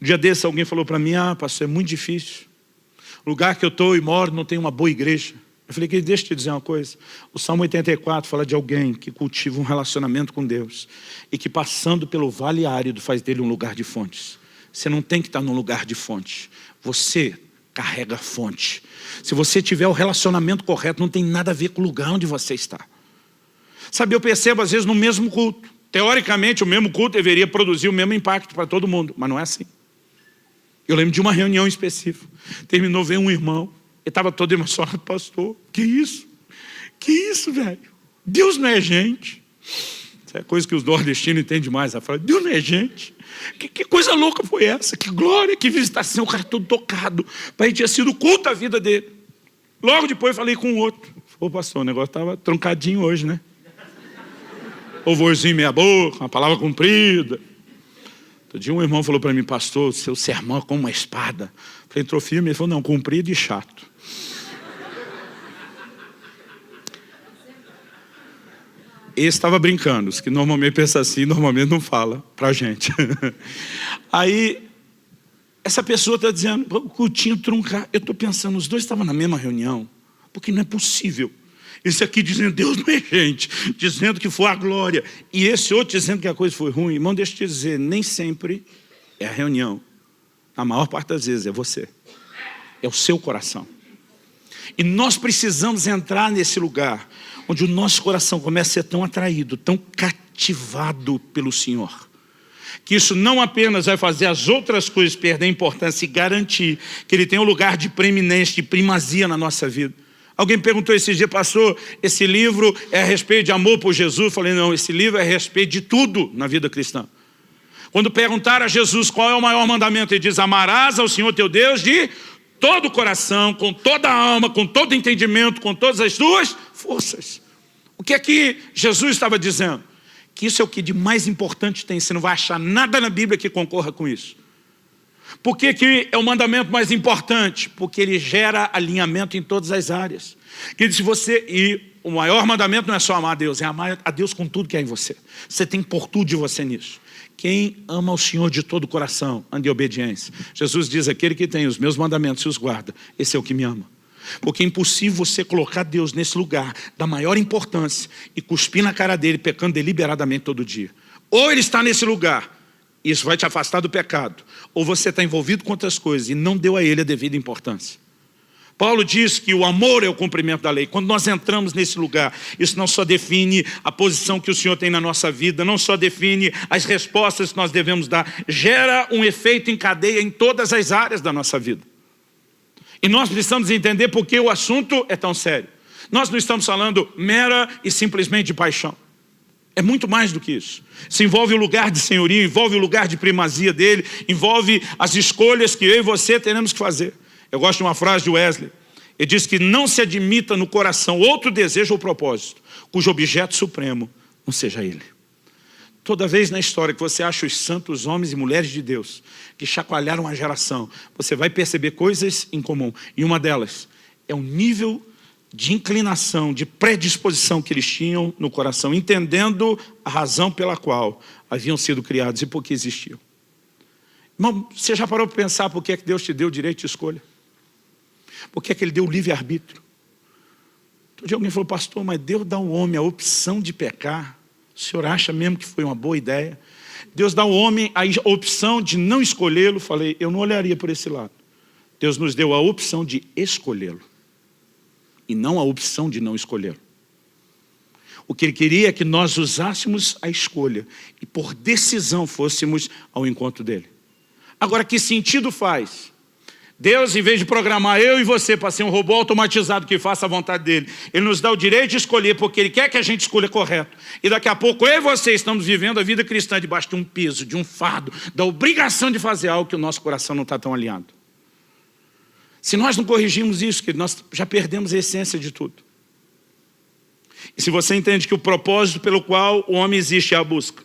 Um dia desse alguém falou para mim, pastor, é muito difícil. O lugar que eu estou e moro não tem uma boa igreja. Eu falei, deixa eu te dizer uma coisa. O Salmo 84 fala de alguém que cultiva um relacionamento com Deus e que passando pelo vale árido faz dele um lugar de fontes. Você não tem que estar num lugar de fonte. Você carrega fonte. Se você tiver o relacionamento correto, não tem nada a ver com o lugar onde você está. Sabe, eu percebo às vezes no mesmo culto. Teoricamente, o mesmo culto deveria produzir o mesmo impacto para todo mundo, mas não é assim. Eu lembro de uma reunião específica. Terminou, veio um irmão. Ele estava todo emocionado, pastor. Que isso? Que isso, velho? Deus não é gente. Isso é coisa que os nordestinos entendem demais. Ela fala, Deus não é gente. Que coisa louca foi essa? Que glória, que visitação. O cara todo tocado. Para ele tinha sido culto a vida dele. Logo depois eu falei com o outro. Ô pastor, o negócio estava truncadinho hoje, né? Louvorzinho meia boca, uma palavra comprida. Outro dia um irmão falou para mim, pastor, seu sermão é como uma espada. Eu falei, entrou firme, ele falou, não, comprido e chato. Esse estava brincando, os que normalmente pensam assim, normalmente não fala para a gente. Aí, essa pessoa está dizendo, o cultinho truncar. Eu estou pensando, os dois estavam na mesma reunião, porque não é possível. Esse aqui dizendo, Deus não é gente, dizendo que foi a glória. E esse outro dizendo que a coisa foi ruim. Irmão, deixa eu te dizer, nem sempre é a reunião. A maior parte das vezes é você. É o seu coração. E nós precisamos entrar nesse lugar onde o nosso coração começa a ser tão atraído, tão cativado pelo Senhor, que isso não apenas vai fazer as outras coisas perder importância e garantir que Ele tem um lugar de preeminência, de primazia na nossa vida. Alguém me perguntou esse dia, pastor, esse livro é a respeito de amor por Jesus? Eu falei, não, esse livro é a respeito de tudo na vida cristã. Quando perguntaram a Jesus qual é o maior mandamento, ele diz, amarás ao Senhor teu Deus de todo o coração, com toda a alma, com todo o entendimento, com todas as tuas forças. O que é que Jesus estava dizendo? Que isso é o que de mais importante tem, você não vai achar nada na Bíblia que concorra com isso. Por que que é o mandamento mais importante? Porque ele gera alinhamento em todas as áreas. Que se você, e o maior mandamento não é só amar a Deus, é amar a Deus com tudo que é em você. Você tem que pôr tudo de você nisso. Quem ama o Senhor de todo o coração, anda em obediência. Jesus diz, aquele que tem os meus mandamentos e os guarda, esse é o que me ama. Porque é impossível você colocar Deus nesse lugar da maior importância e cuspir na cara dele, pecando deliberadamente todo dia. Ou ele está nesse lugar, isso vai te afastar do pecado, ou você está envolvido com outras coisas e não deu a ele a devida importância. Paulo diz que o amor é o cumprimento da lei. Quando nós entramos nesse lugar, isso não só define a posição que o Senhor tem na nossa vida, não só define as respostas que nós devemos dar, gera um efeito em cadeia em todas as áreas da nossa vida. E nós precisamos entender por que o assunto é tão sério. Nós não estamos falando mera e simplesmente de paixão. É muito mais do que isso. Se envolve o lugar de senhorio, envolve o lugar de primazia dele, envolve as escolhas que eu e você teremos que fazer. Eu gosto de uma frase de Wesley. Ele diz que não se admita no coração outro desejo ou propósito, cujo objeto supremo não seja ele. Toda vez na história que você acha os santos homens e mulheres de Deus que chacoalharam a geração, você vai perceber coisas em comum. E uma delas é o nível de inclinação, de predisposição que eles tinham no coração, entendendo a razão pela qual haviam sido criados e por que existiam. Irmão, você já parou para pensar por que é que Deus te deu o direito de escolha? Por que é que Ele deu o livre-arbítrio? Outro dia alguém falou, pastor, mas Deus dá ao homem a opção de pecar. O senhor acha mesmo que foi uma boa ideia? Deus dá ao homem a opção de não escolhê-lo. Falei, eu não olharia por esse lado. Deus nos deu a opção de escolhê-lo. E não a opção de não escolhê-lo. O que Ele queria é que nós usássemos a escolha e por decisão fôssemos ao encontro dEle. Agora, que sentido faz? Deus, em vez de programar eu e você para ser um robô automatizado que faça a vontade dEle, Ele nos dá o direito de escolher porque Ele quer que a gente escolha correto. E daqui a pouco eu e você estamos vivendo a vida cristã debaixo de um peso, de um fardo, da obrigação de fazer algo que o nosso coração não está tão alinhado. Se nós não corrigirmos isso, que nós já perdemos a essência de tudo. E se você entende que o propósito pelo qual o homem existe é a busca,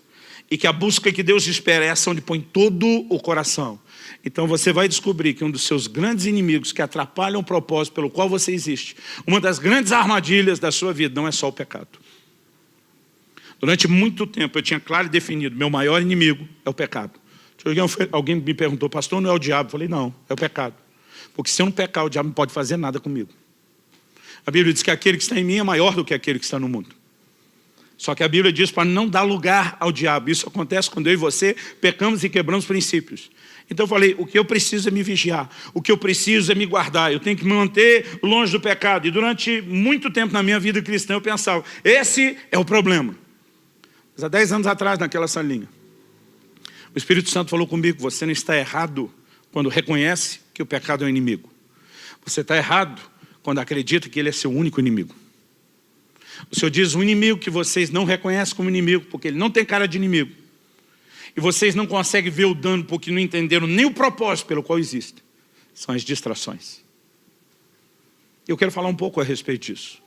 e que a busca que Deus espera é essa onde põe todo o coração, então você vai descobrir que um dos seus grandes inimigos que atrapalham o propósito pelo qual você existe, uma das grandes armadilhas da sua vida não é só o pecado. Durante muito tempo eu tinha claro e definido, meu maior inimigo é o pecado. Alguém me perguntou, pastor, não é o diabo? Eu falei, não, é o pecado. Porque se eu não pecar, o diabo não pode fazer nada comigo. A Bíblia diz que aquele que está em mim é maior do que aquele que está no mundo. Só que a Bíblia diz para não dar lugar ao diabo. Isso acontece quando eu e você pecamos e quebramos princípios. Então eu falei, o que eu preciso é me vigiar. O que eu preciso é me guardar. Eu tenho que me manter longe do pecado. E durante muito tempo na minha vida cristã eu pensava, esse é o problema. Mas há 10 anos atrás, naquela salinha, o Espírito Santo falou comigo, você não está errado quando reconhece que o pecado é um inimigo. Você está errado quando acredita que ele é seu único inimigo. O Senhor diz, um inimigo que vocês não reconhecem como inimigo, porque ele não tem cara de inimigo. E vocês não conseguem ver o dano porque não entenderam nem o propósito pelo qual existe. São as distrações. Eu quero falar um pouco a respeito disso.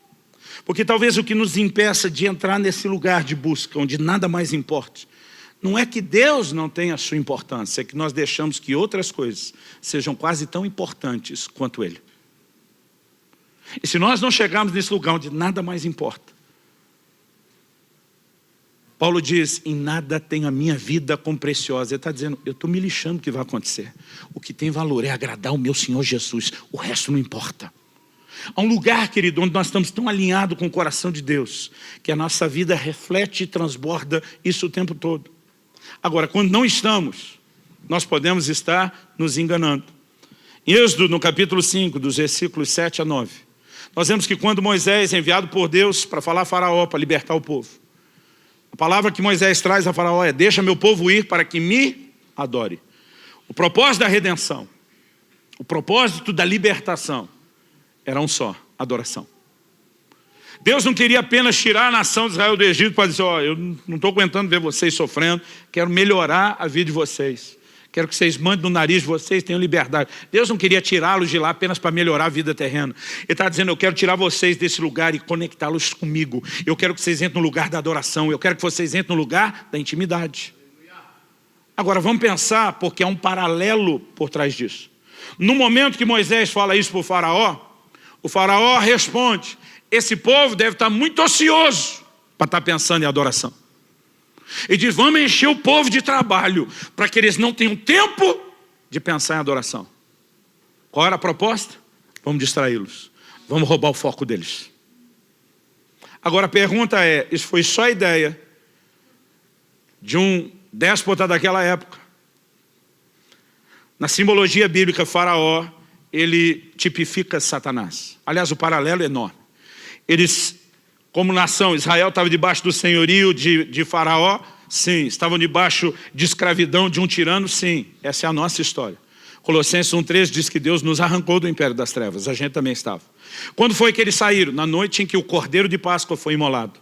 Porque talvez o que nos impeça de entrar nesse lugar de busca, onde nada mais importa, não é que Deus não tenha a sua importância, é que nós deixamos que outras coisas sejam quase tão importantes quanto Ele. E se nós não chegarmos nesse lugar onde nada mais importa, Paulo diz, em nada tenho a minha vida como preciosa. Ele está dizendo, eu estou me lixando do que vai acontecer. O que tem valor é agradar o meu Senhor Jesus, o resto não importa. Há um lugar, querido, onde nós estamos tão alinhados com o coração de Deus, que a nossa vida reflete e transborda isso o tempo todo. Agora, quando não estamos, nós podemos estar nos enganando. Em Êxodo, no capítulo 5, dos versículos 7 a 9, nós vemos que quando Moisés é enviado por Deus para falar a Faraó, para libertar o povo, a palavra que Moisés traz a Faraó é, deixa meu povo ir para que me adore. O propósito da redenção, o propósito da libertação, era um só, adoração. Deus não queria apenas tirar a nação de Israel do Egito para dizer, eu não estou aguentando ver vocês sofrendo, quero melhorar a vida de vocês. Quero que vocês mandem no nariz de vocês, tenham liberdade. Deus não queria tirá-los de lá apenas para melhorar a vida terrena. Ele está dizendo, eu quero tirar vocês desse lugar e conectá-los comigo. Eu quero que vocês entrem no lugar da adoração. Eu quero que vocês entrem no lugar da intimidade. Agora, vamos pensar, porque há um paralelo por trás disso. No momento que Moisés fala isso para o faraó responde, esse povo deve estar muito ocioso para estar pensando em adoração. E diz, vamos encher o povo de trabalho, para que eles não tenham tempo de pensar em adoração. Qual era a proposta? Vamos distraí-los. Vamos roubar o foco deles. Agora a pergunta é, isso foi só a ideia de um déspota daquela época? Na simbologia bíblica, Faraó, ele tipifica Satanás. Aliás, o paralelo é enorme. Eles, como nação, Israel estava debaixo do senhorio de Faraó? Sim. Estavam debaixo de escravidão de um tirano? Sim. Essa é a nossa história. Colossenses 1,3 diz que Deus nos arrancou do império das trevas. A gente também estava. Quando foi que eles saíram? Na noite em que o cordeiro de Páscoa foi imolado.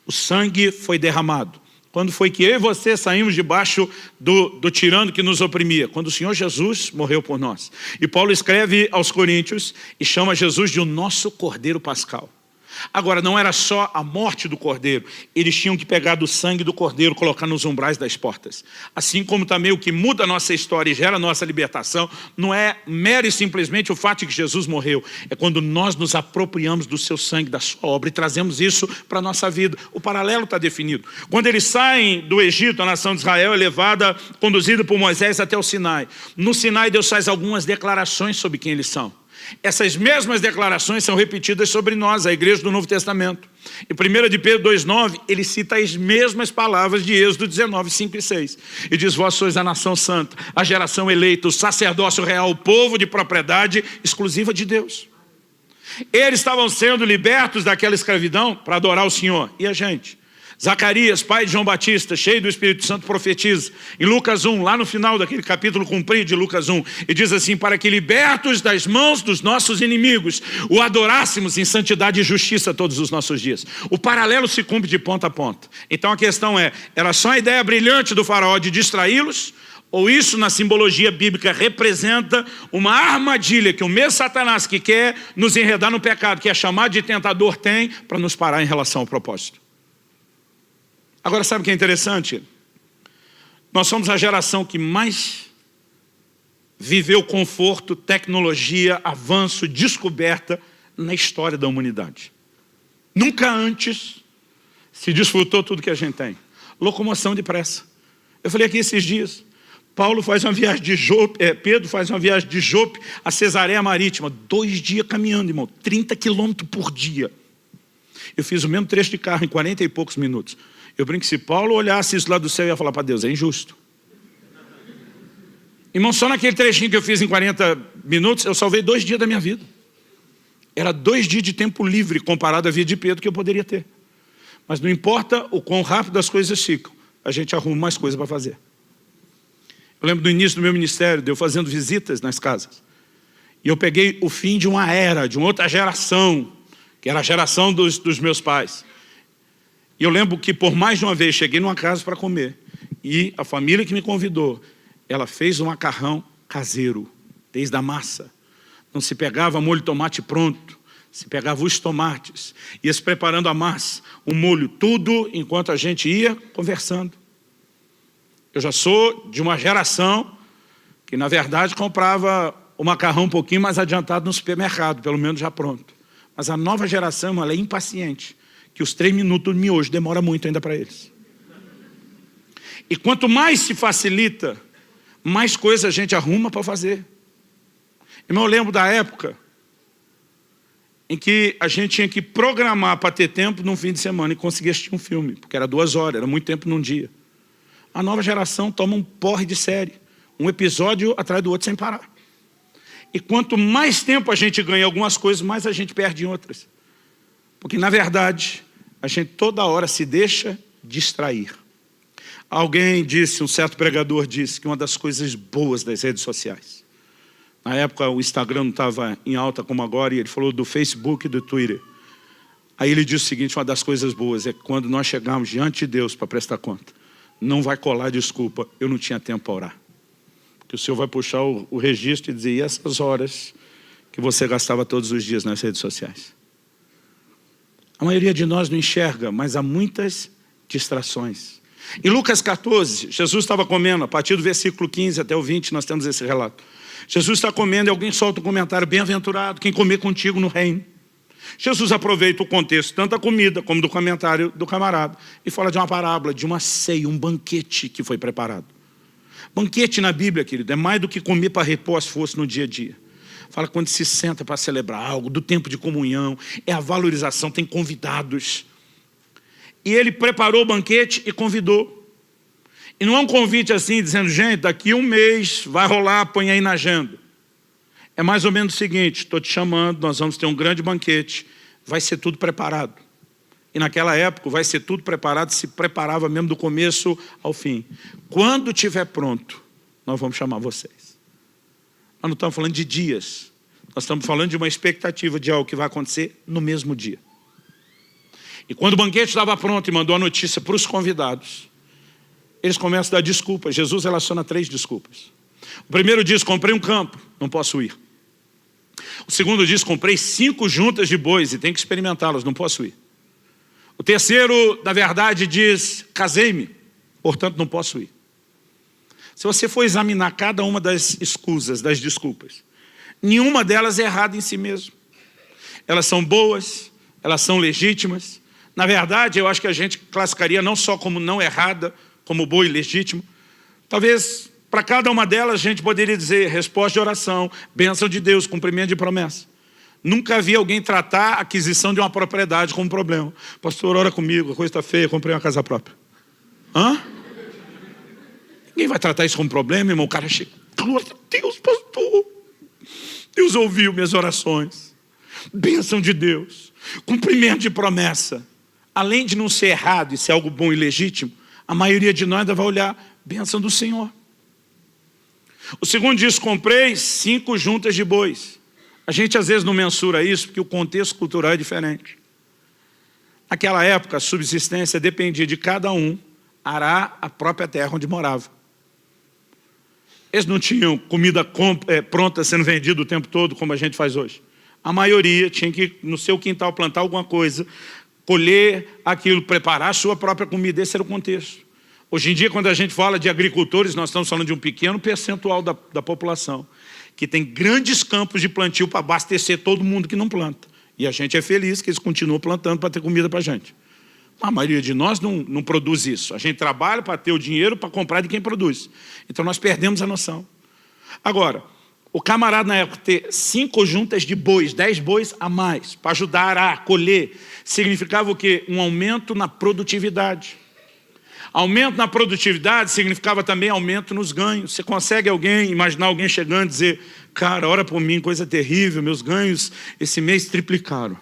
O sangue foi derramado. Quando foi que eu e você saímos debaixo do tirano que nos oprimia? Quando o Senhor Jesus morreu por nós. E Paulo escreve aos Coríntios e chama Jesus de o nosso cordeiro pascal. Agora, não era só a morte do cordeiro. Eles tinham que pegar do sangue do cordeiro, colocar nos umbrais das portas. Assim como também o que muda a nossa história e gera a nossa libertação, não é mero e simplesmente o fato de que Jesus morreu. É quando nós nos apropriamos do seu sangue, da sua obra, e trazemos isso para a nossa vida. O paralelo está definido. Quando eles saem do Egito, a nação de Israel é levada, conduzida por Moisés até o Sinai. No Sinai, Deus faz algumas declarações sobre quem eles são. Essas mesmas declarações são repetidas sobre nós, a igreja do Novo Testamento. Em 1 de Pedro 2,9, ele cita as mesmas palavras de Êxodo 19, 5 e 6. E diz, vós sois a nação santa, a geração eleita, o sacerdócio real, o povo de propriedade exclusiva de Deus. Eles estavam sendo libertos daquela escravidão para adorar o Senhor. E a gente? Zacarias, pai de João Batista, cheio do Espírito Santo, profetiza. Em Lucas 1, lá no final daquele capítulo comprido de Lucas 1, e diz assim, para que libertos das mãos dos nossos inimigos, o adorássemos em santidade e justiça todos os nossos dias. O paralelo se cumpre de ponta a ponta. Então a questão é, era só a ideia brilhante do faraó de distraí-los? Ou isso na simbologia bíblica representa uma armadilha que o mesmo Satanás que quer nos enredar no pecado, que é chamado de tentador, tem para nos parar em relação ao propósito? Agora, sabe o que é interessante? Nós somos a geração que mais viveu conforto, tecnologia, avanço, descoberta na história da humanidade. Nunca antes se desfrutou tudo que a gente tem. Locomoção depressa. Eu falei aqui esses dias, Paulo faz uma viagem de Jope, Pedro faz uma viagem de Jope a Cesareia Marítima, 2 dias caminhando, irmão, 30 quilômetros por dia. Eu fiz o mesmo trecho de carro em 40 e poucos minutos. Eu brinco que se Paulo olhasse isso lá do céu, ia falar para Deus, é injusto. Irmão, só naquele trechinho que eu fiz em 40 minutos, eu salvei 2 dias da minha vida. Era 2 dias de tempo livre comparado à vida de Pedro que eu poderia ter. Mas não importa o quão rápido as coisas ficam, a gente arruma mais coisas para fazer. Eu lembro do início do meu ministério, de eu fazendo visitas nas casas. E eu peguei o fim de uma era, de uma outra geração, que era a geração dos meus pais. E eu lembro que por mais de uma vez cheguei numa casa para comer. E a família que me convidou, ela fez um macarrão caseiro, desde a massa. Não se pegava molho de tomate pronto, se pegava os tomates. Ia se preparando a massa, o molho, tudo enquanto a gente ia conversando. Eu já sou de uma geração que na verdade comprava o macarrão um pouquinho mais adiantado no supermercado, pelo menos já pronto. Mas a nova geração, ela é impaciente. Que os 3 minutos de miojo demora muito ainda para eles. E quanto mais se facilita, mais coisa a gente arruma para fazer. Irmão, eu lembro da época em que a gente tinha que programar para ter tempo num fim de semana e conseguir assistir um filme, porque era 2 horas, era muito tempo num dia. A nova geração toma um porre de série, um episódio atrás do outro sem parar. E quanto mais tempo a gente ganha em algumas coisas, mais a gente perde em outras. Porque, na verdade, a gente toda hora se deixa distrair. Alguém disse, um certo pregador disse, que uma das coisas boas das redes sociais. Na época, o Instagram não estava em alta como agora, e ele falou do Facebook e do Twitter. Aí ele diz o seguinte, uma das coisas boas é que quando nós chegarmos diante de Deus para prestar conta, não vai colar desculpa, eu não tinha tempo para orar. Porque o Senhor vai puxar o registro e dizer, e essas horas que você gastava todos os dias nas redes sociais? A maioria de nós não enxerga, mas há muitas distrações. Em Lucas 14, Jesus estava comendo, a partir do versículo 15 até o 20, nós temos esse relato. Jesus está comendo e alguém solta um comentário, bem-aventurado quem comer contigo no reino. Jesus aproveita o contexto, tanto da comida como do comentário do camarada, e fala de uma parábola, de uma ceia, um banquete que foi preparado. Banquete na Bíblia, querido, é mais do que comer para repor as forças no dia a dia. Fala quando se senta para celebrar algo, do tempo de comunhão, é a valorização, tem convidados. E ele preparou o banquete e convidou. E não é um convite assim, dizendo, gente, daqui um mês vai rolar, põe aí na agenda. É mais ou menos o seguinte, estou te chamando, nós vamos ter um grande banquete, vai ser tudo preparado. E naquela época, vai ser tudo preparado, se preparava mesmo do começo ao fim. Quando estiver pronto, nós vamos chamar vocês. Nós não estamos falando de dias, nós estamos falando de uma expectativa de algo que vai acontecer no mesmo dia. E quando o banquete estava pronto e mandou a notícia para os convidados, eles começam a dar desculpas. Jesus relaciona 3 desculpas. O primeiro diz, comprei um campo, não posso ir. O segundo diz, comprei 5 juntas de bois e tenho que experimentá-las, não posso ir. O terceiro, na verdade, diz, casei-me, portanto não posso ir. Se você for examinar cada uma das escusas, das desculpas, nenhuma delas é errada em si mesmo. Elas são boas, elas são legítimas. Na verdade, eu acho que a gente classificaria não só como não errada, como boa e legítimo. Talvez para cada uma delas a gente poderia dizer resposta de oração, bênção de Deus, cumprimento de promessa. Nunca vi alguém tratar a aquisição de uma propriedade como problema. Pastor, ora comigo, a coisa está feia, comprei uma casa própria. Hã? Ninguém vai tratar isso como problema, irmão. O cara chega, glória a Deus, pastor. Deus ouviu minhas orações. Bênção de Deus, cumprimento de promessa. Além de não ser errado e ser algo bom e legítimo, a maioria de nós ainda vai olhar, bênção do Senhor. O segundo diz, comprei 5 juntas de bois. A gente às vezes não mensura isso porque o contexto cultural é diferente. Naquela época, a subsistência dependia de cada um arar a própria terra onde morava. Eles não tinham comida pronta sendo vendida o tempo todo como a gente faz hoje. A maioria tinha que no seu quintal plantar alguma coisa, colher aquilo, preparar a sua própria comida. Esse era o contexto. Hoje em dia, quando a gente fala de agricultores, nós estamos falando de um pequeno percentual da população, que tem grandes campos de plantio para abastecer todo mundo que não planta. E a gente é feliz que eles continuam plantando para ter comida para a gente. A maioria de nós não produz isso. A gente trabalha para ter o dinheiro para comprar de quem produz. Então nós perdemos a noção. Agora, o camarada na época ter 5 juntas de bois, 10 bois a mais, para ajudar a colher, significava o quê? Um aumento na produtividade. Aumento na produtividade significava também aumento nos ganhos. Você consegue imaginar alguém chegando e dizer, cara, ora por mim, coisa terrível, meus ganhos esse mês triplicaram.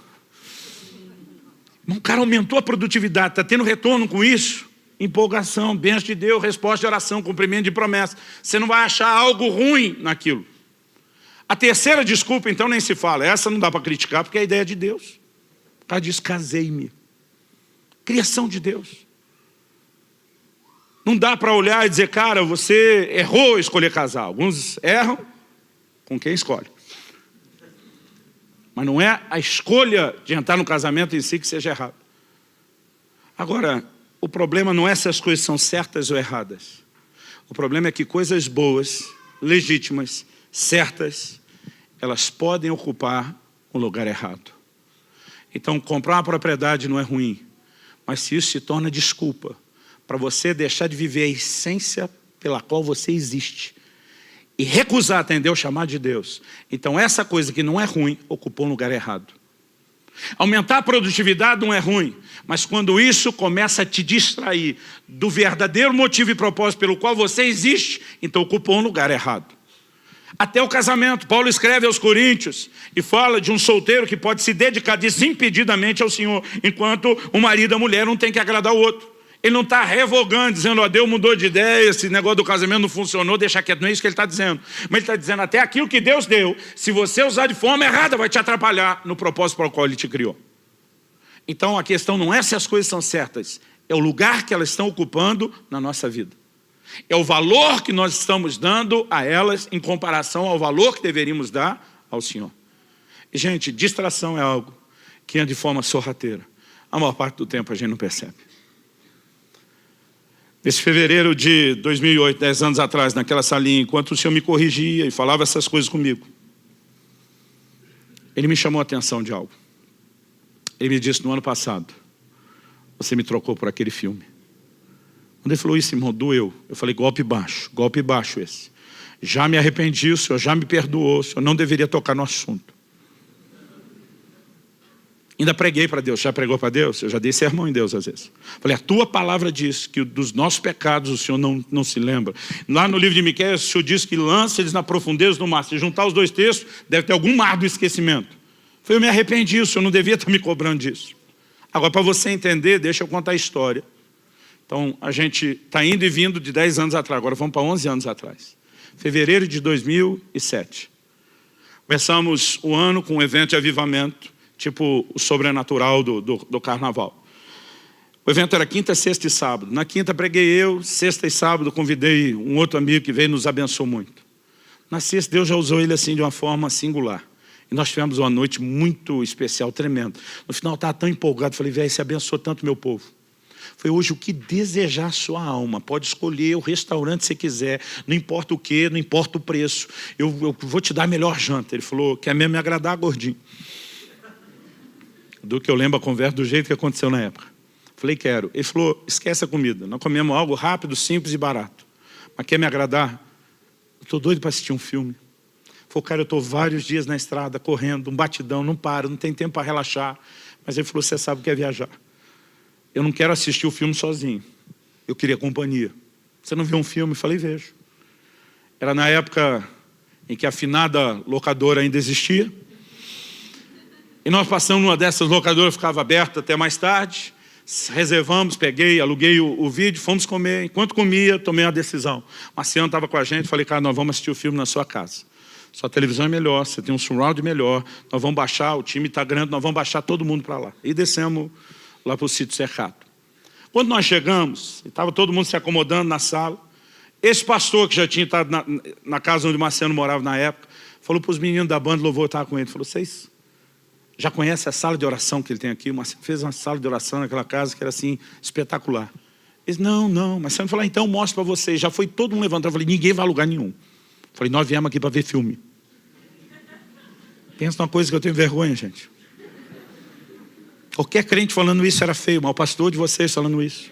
O cara aumentou a produtividade, está tendo retorno com isso? Empolgação, bênção de Deus, resposta de oração, cumprimento de promessa. Você não vai achar algo ruim naquilo. A terceira desculpa, então, nem se fala. Essa não dá para criticar, porque é a ideia de Deus. O cara diz, casei-me. Criação de Deus. Não dá para olhar e dizer, cara, você errou ao escolher casar. Alguns erram com quem escolhe. Mas não é a escolha de entrar no casamento em si que seja errado. Agora, o problema não é se as coisas são certas ou erradas. O problema é que coisas boas, legítimas, certas, elas podem ocupar um lugar errado. Então, comprar uma propriedade não é ruim, mas se isso se torna desculpa para você deixar de viver a essência pela qual você existe e recusar atender o chamado de Deus, então essa coisa que não é ruim ocupou um lugar errado. Aumentar a produtividade não é ruim, mas quando isso começa a te distrair do verdadeiro motivo e propósito pelo qual você existe, então ocupou um lugar errado. Até o casamento, Paulo escreve aos Coríntios e fala de um solteiro que pode se dedicar desimpedidamente ao Senhor, enquanto o marido e a mulher não tem que agradar o outro. Ele não está revogando, dizendo, ó, Deus mudou de ideia, esse negócio do casamento não funcionou, deixa quieto, não é isso que ele está dizendo. Mas ele está dizendo, até aquilo que Deus deu, se você usar de forma errada, vai te atrapalhar no propósito para o qual Ele te criou. Então a questão não é se as coisas são certas, é o lugar que elas estão ocupando na nossa vida. É o valor que nós estamos dando a elas em comparação ao valor que deveríamos dar ao Senhor. E, gente, distração é algo que anda de forma sorrateira. A maior parte do tempo a gente não percebe. Nesse fevereiro de 2008, 10 anos atrás, naquela salinha, enquanto o Senhor me corrigia e falava essas coisas comigo, Ele me chamou a atenção de algo. Ele me disse: no ano passado, você me trocou por aquele filme. Quando ele falou isso, irmão, doeu. Eu falei: golpe baixo esse. Já me arrependi, o Senhor já me perdoou, o Senhor não deveria tocar no assunto. Ainda preguei para Deus. Já pregou para Deus? Eu já dei sermão em Deus às vezes. Falei: a tua palavra diz que dos nossos pecados o Senhor não se lembra. Lá no livro de Miqueias, o Senhor diz que lança eles na profundeza do mar. Se juntar os dois textos, deve ter algum mar do esquecimento. Eu me arrependi, o Senhor não devia estar me cobrando disso. Agora, para você entender, deixa eu contar a história. Então, a gente está indo e vindo de 10 anos atrás, agora vamos para 11 anos atrás. Fevereiro de 2007. Começamos o ano com um evento de avivamento, tipo o sobrenatural do carnaval. O evento era quinta, sexta e sábado. Na quinta preguei eu, sexta e sábado convidei um outro amigo que veio e nos abençoou muito. Na sexta, Deus já usou ele assim de uma forma singular. E nós tivemos uma noite muito especial, tremenda. No final eu estava tão empolgado, falei: velho, você abençoou tanto meu povo. Foi hoje o que desejar a sua alma. Pode escolher o restaurante que você quiser. Não importa o que, não importa o preço. Eu vou te dar a melhor janta. Ele falou: quer mesmo me agradar, gordinho? Do que eu lembro a conversa do jeito que aconteceu na época. Falei: quero. Ele falou: esquece a comida. Nós comemos algo rápido, simples e barato. Mas quer me agradar? Eu estou doido para assistir um filme. Falei: cara, eu estou vários dias na estrada, correndo, um batidão, não paro, não tem tempo para relaxar. Mas ele falou: você sabe o que é viajar. Eu não quero assistir o filme sozinho. Eu queria companhia. Você não viu um filme? Eu falei: vejo. Era na época em que a afinada locadora ainda existia. E nós passamos numa dessas locadoras, ficava aberta até mais tarde. Reservamos, peguei, aluguei o vídeo, fomos comer. Enquanto comia, tomei uma decisão. Marciano estava com a gente, falei: cara, nós vamos assistir o filme na sua casa. Sua televisão é melhor, você tem um surround melhor. Nós vamos baixar, o time está grande, nós vamos baixar todo mundo para lá. E descemos lá para o sítio cercado. Quando nós chegamos, estava todo mundo se acomodando na sala. Esse pastor, que já tinha estado na casa onde o Marciano morava na época, falou para os meninos da banda, louvor, estava com ele, falou: vocês já conhecem a sala de oração que ele tem aqui? O Marciano fez uma sala de oração naquela casa que era assim, espetacular. Eles: não. Marciano falou: então mostra para vocês. Já foi todo mundo levantando. Eu falei: ninguém vai a lugar nenhum. Eu falei: nós viemos aqui para ver filme. Pensa numa coisa que eu tenho vergonha, gente. Qualquer crente falando isso era feio, mas o pastor de vocês falando isso.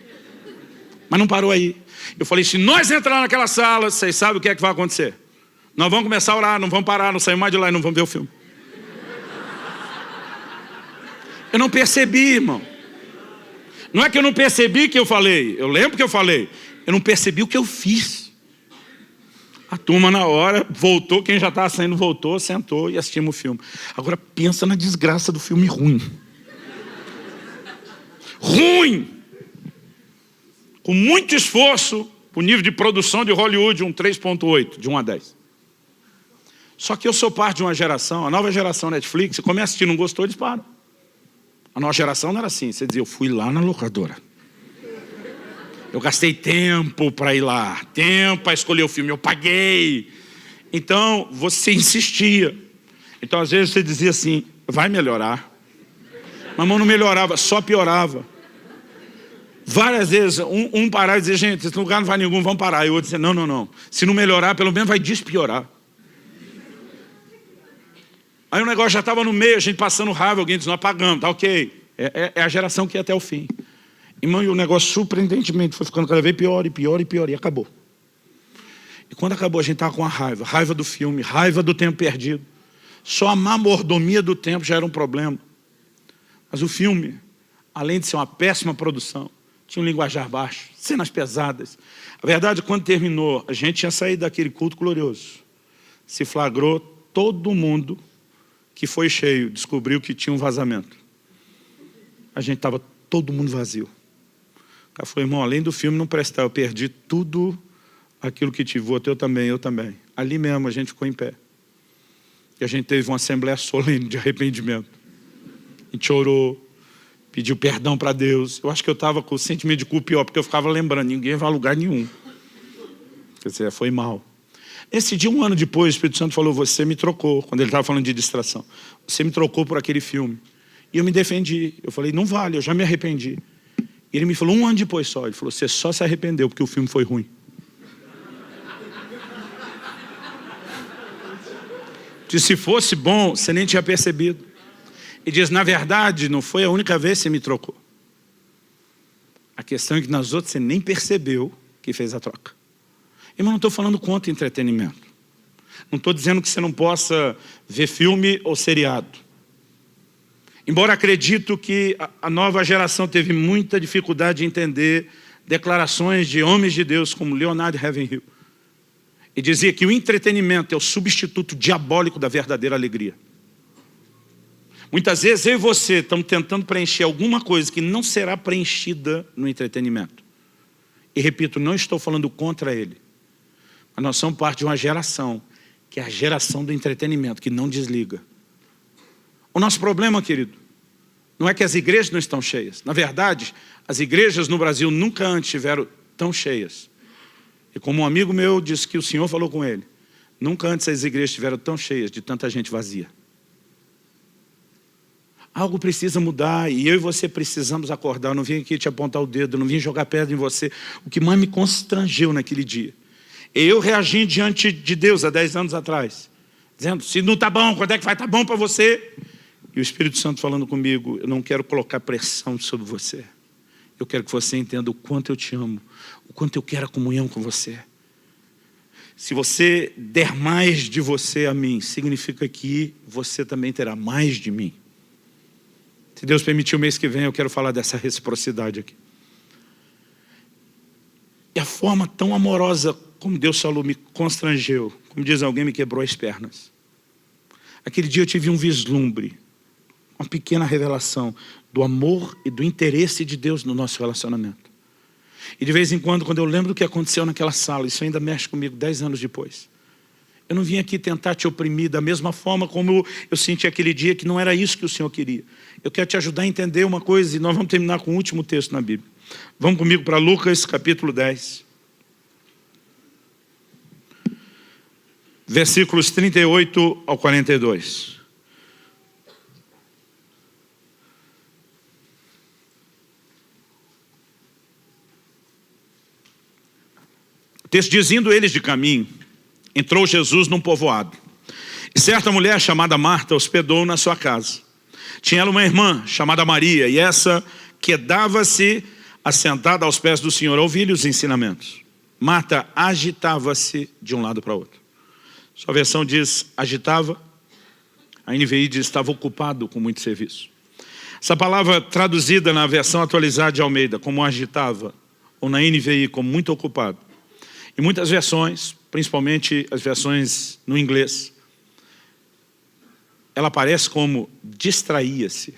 Mas não parou aí. Eu falei: se nós entrar naquela sala, vocês sabem o que é que vai acontecer. Nós vamos começar a orar, não vamos parar, não saímos mais de lá e não vamos ver o filme. Eu não percebi, irmão. Não é que eu não percebi que eu falei. Eu lembro que eu falei. Eu não percebi o que eu fiz. A turma na hora voltou, quem já estava saindo voltou, sentou e assistimos o filme. Agora pensa na desgraça do filme ruim. Ruim! Com muito esforço, o nível de produção de Hollywood, um 3.8, de 1 a 10. Só que eu sou parte de uma geração, a nova geração Netflix, você começa a assistir, não gostou, eles param. A nova geração não era assim, você dizia: eu fui lá na locadora. Eu gastei tempo para ir lá, tempo para escolher o filme, eu paguei. Então, você insistia. Então, às vezes, você dizia assim: vai melhorar. Mas não melhorava, só piorava. Várias vezes, um parava e dizia: gente, esse lugar não vai nenhum, vamos parar. E o outro dizia: não. Se não melhorar, pelo menos vai despiorar. Aí o negócio já estava no meio, a gente passando raiva, alguém disse: nós pagamos, tá ok. É a geração que ia até o fim. Irmão, e o negócio surpreendentemente foi ficando cada vez pior, e acabou. E quando acabou, a gente estava com a raiva do filme, raiva do tempo perdido. Só a má mordomia do tempo já era um problema. Mas o filme, além de ser uma péssima produção, tinha um linguajar baixo, cenas pesadas. A verdade, quando terminou, a gente tinha saído daquele culto glorioso. Se flagrou, todo mundo que foi cheio descobriu que tinha um vazamento. A gente estava todo mundo vazio. O cara falou: irmão, além do filme não prestar, eu perdi tudo aquilo que tive. Eu também. Ali mesmo a gente ficou em pé. E a gente teve uma assembleia solene de arrependimento. A gente orou, pediu perdão para Deus. Eu acho que eu estava com o sentimento de culpa pior, porque eu ficava lembrando, ninguém vai a lugar nenhum. Quer dizer, foi mal. Esse dia, um ano depois, o Espírito Santo falou, você me trocou, quando ele estava falando de distração. Você me trocou por aquele filme. E eu me defendi. Eu falei, não vale, eu já me arrependi. E ele me falou, um ano depois só, ele falou, você só se arrependeu porque o filme foi ruim. Se fosse bom, você nem tinha percebido. E diz, na verdade, não foi a única vez que você me trocou. A questão é que nas outras você nem percebeu que fez a troca. Irmão, não estou falando contra entretenimento. Não estou dizendo que você não possa ver filme ou seriado. Embora acredito que a nova geração teve muita dificuldade de entender declarações de homens de Deus como Leonardo Ravenhill. E dizia que o entretenimento é o substituto diabólico da verdadeira alegria. Muitas vezes eu e você estamos tentando preencher alguma coisa que não será preenchida no entretenimento. E repito, não estou falando contra ele. Mas nós somos parte de uma geração, que é a geração do entretenimento, que não desliga. O nosso problema, querido, não é que as igrejas não estão cheias. Na verdade, as igrejas no Brasil nunca antes estiveram tão cheias. E como um amigo meu disse que o Senhor falou com ele, nunca antes as igrejas estiveram tão cheias de tanta gente vazia. Algo precisa mudar e eu e você precisamos acordar. Eu não vim aqui te apontar o dedo, eu não vim jogar pedra em você. O que mais me constrangeu naquele dia é eu reagindo diante de Deus há 10 anos atrás, dizendo, se não está bom, quando é que vai estar bom para você? E o Espírito Santo falando comigo, eu não quero colocar pressão sobre você. Eu quero que você entenda o quanto eu te amo, o quanto eu quero a comunhão com você. Se você der mais de você a mim, significa que você também terá mais de mim. Se Deus permitir, o mês que vem eu quero falar dessa reciprocidade aqui. E a forma tão amorosa como Deus falou me constrangeu. Como diz alguém, me quebrou as pernas. Aquele dia eu tive um vislumbre, uma pequena revelação do amor e do interesse de Deus no nosso relacionamento. E de vez em quando eu lembro do que aconteceu naquela sala, isso ainda mexe comigo 10 anos depois. Eu não vim aqui tentar te oprimir da mesma forma como eu senti aquele dia que não era isso que o Senhor queria. Eu quero te ajudar a entender uma coisa e nós vamos terminar com o último texto na Bíblia. Vamos comigo para Lucas capítulo 10. Versículos 38 ao 42. O texto diz, indo eles de caminho, entrou Jesus num povoado. E certa mulher chamada Marta hospedou na sua casa. Tinha ela uma irmã chamada Maria, e essa quedava-se assentada aos pés do Senhor, a ouvir-lhe os ensinamentos. Marta agitava-se de um lado para o outro. Sua versão diz agitava, a NVI diz estava ocupado com muito serviço. Essa palavra traduzida na versão atualizada de Almeida como agitava, ou na NVI como muito ocupado. Em muitas versões, principalmente as versões no inglês, ela aparece como distraía-se,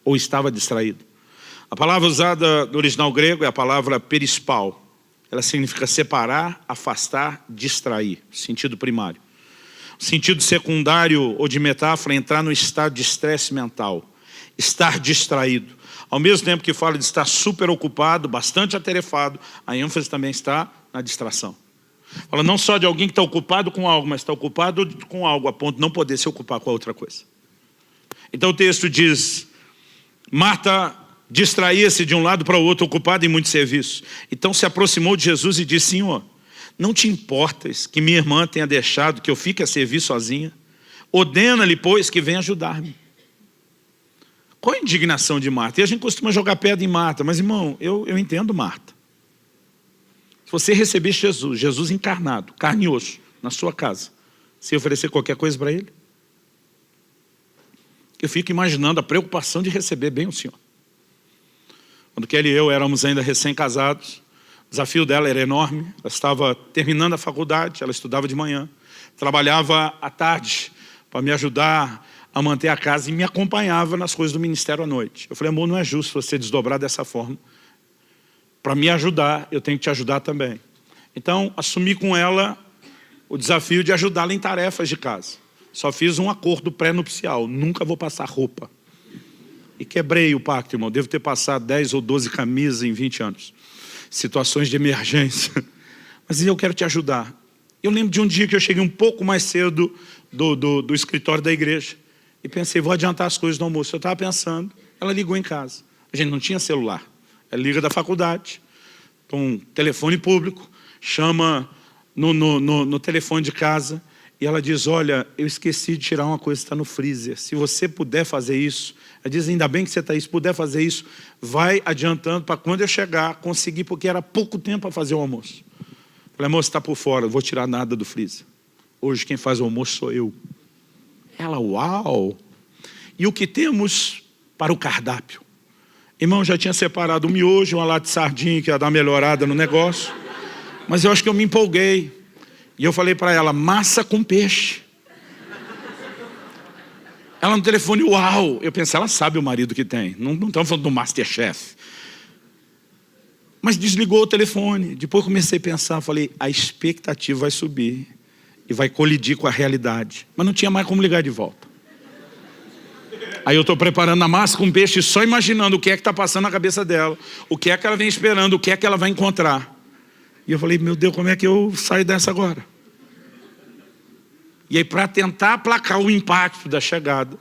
ou estava distraído. A palavra usada no original grego é a palavra perispal. Ela significa separar, afastar, distrair, sentido primário. O sentido secundário ou de metáfora é entrar no estado de estresse mental, estar distraído. Ao mesmo tempo que fala de estar super ocupado, bastante atarefado, a ênfase também está na distração. Fala não só de alguém que está ocupado com algo, mas está ocupado com algo a ponto de não poder se ocupar com a outra coisa. Então o texto diz, Marta distraía-se de um lado para o outro, ocupada em muito serviço. Então se aproximou de Jesus e disse, Senhor, não te importas que minha irmã tenha deixado que eu fique a servir sozinha? Ordena-lhe, pois, que venha ajudar-me. Qual a indignação de Marta? E a gente costuma jogar pedra em Marta, mas irmão, eu entendo Marta. Se você recebesse Jesus, Jesus encarnado, carne e osso, na sua casa, você oferecer qualquer coisa para ele? Eu fico imaginando a preocupação de receber bem o Senhor. Quando Kelly e eu éramos ainda recém-casados, o desafio dela era enorme. Ela estava terminando a faculdade, ela estudava de manhã, trabalhava à tarde para me ajudar a manter a casa e me acompanhava nas coisas do ministério à noite. Eu falei, amor, não é justo você desdobrar dessa forma. Para me ajudar, eu tenho que te ajudar também. Então, assumi com ela o desafio de ajudá-la em tarefas de casa. Só fiz um acordo pré-nupcial, nunca vou passar roupa. E quebrei o pacto, irmão. Devo ter passado 10 ou 12 camisas em 20 anos. Situações de emergência. Mas eu quero te ajudar. Eu lembro de um dia que eu cheguei um pouco mais cedo do escritório da igreja. E pensei, vou adiantar as coisas do almoço. Eu estava pensando, ela ligou em casa. A gente não tinha celular. Ela liga da faculdade, com telefone público, chama no telefone de casa. E ela diz, olha, eu esqueci de tirar uma coisa que está no freezer. Se você puder fazer isso, ela diz, ainda bem que você está aí, se puder fazer isso, vai adiantando para quando eu chegar, conseguir, porque era pouco tempo para fazer o almoço. Falei, moça, está por fora, não vou tirar nada do freezer. Hoje quem faz o almoço sou eu. Ela, uau! E o que temos para o cardápio? Irmão, já tinha separado um miojo, uma lata de sardinha, que ia dar uma melhorada no negócio. Mas eu acho que eu me empolguei. E eu falei para ela, massa com peixe. Ela no telefone, uau! Eu pensei, ela sabe o marido que tem. Não estamos falando do Masterchef. Mas desligou o telefone. Depois comecei a pensar, falei, a expectativa vai subir. E vai colidir com a realidade. Mas não tinha mais como ligar de volta. Aí eu estou preparando a massa com peixe, só imaginando o que é que está passando na cabeça dela. O que é que ela vem esperando, o que é que ela vai encontrar. E eu falei, meu Deus, como é que eu saio dessa agora? E aí, para tentar aplacar o impacto da chegada,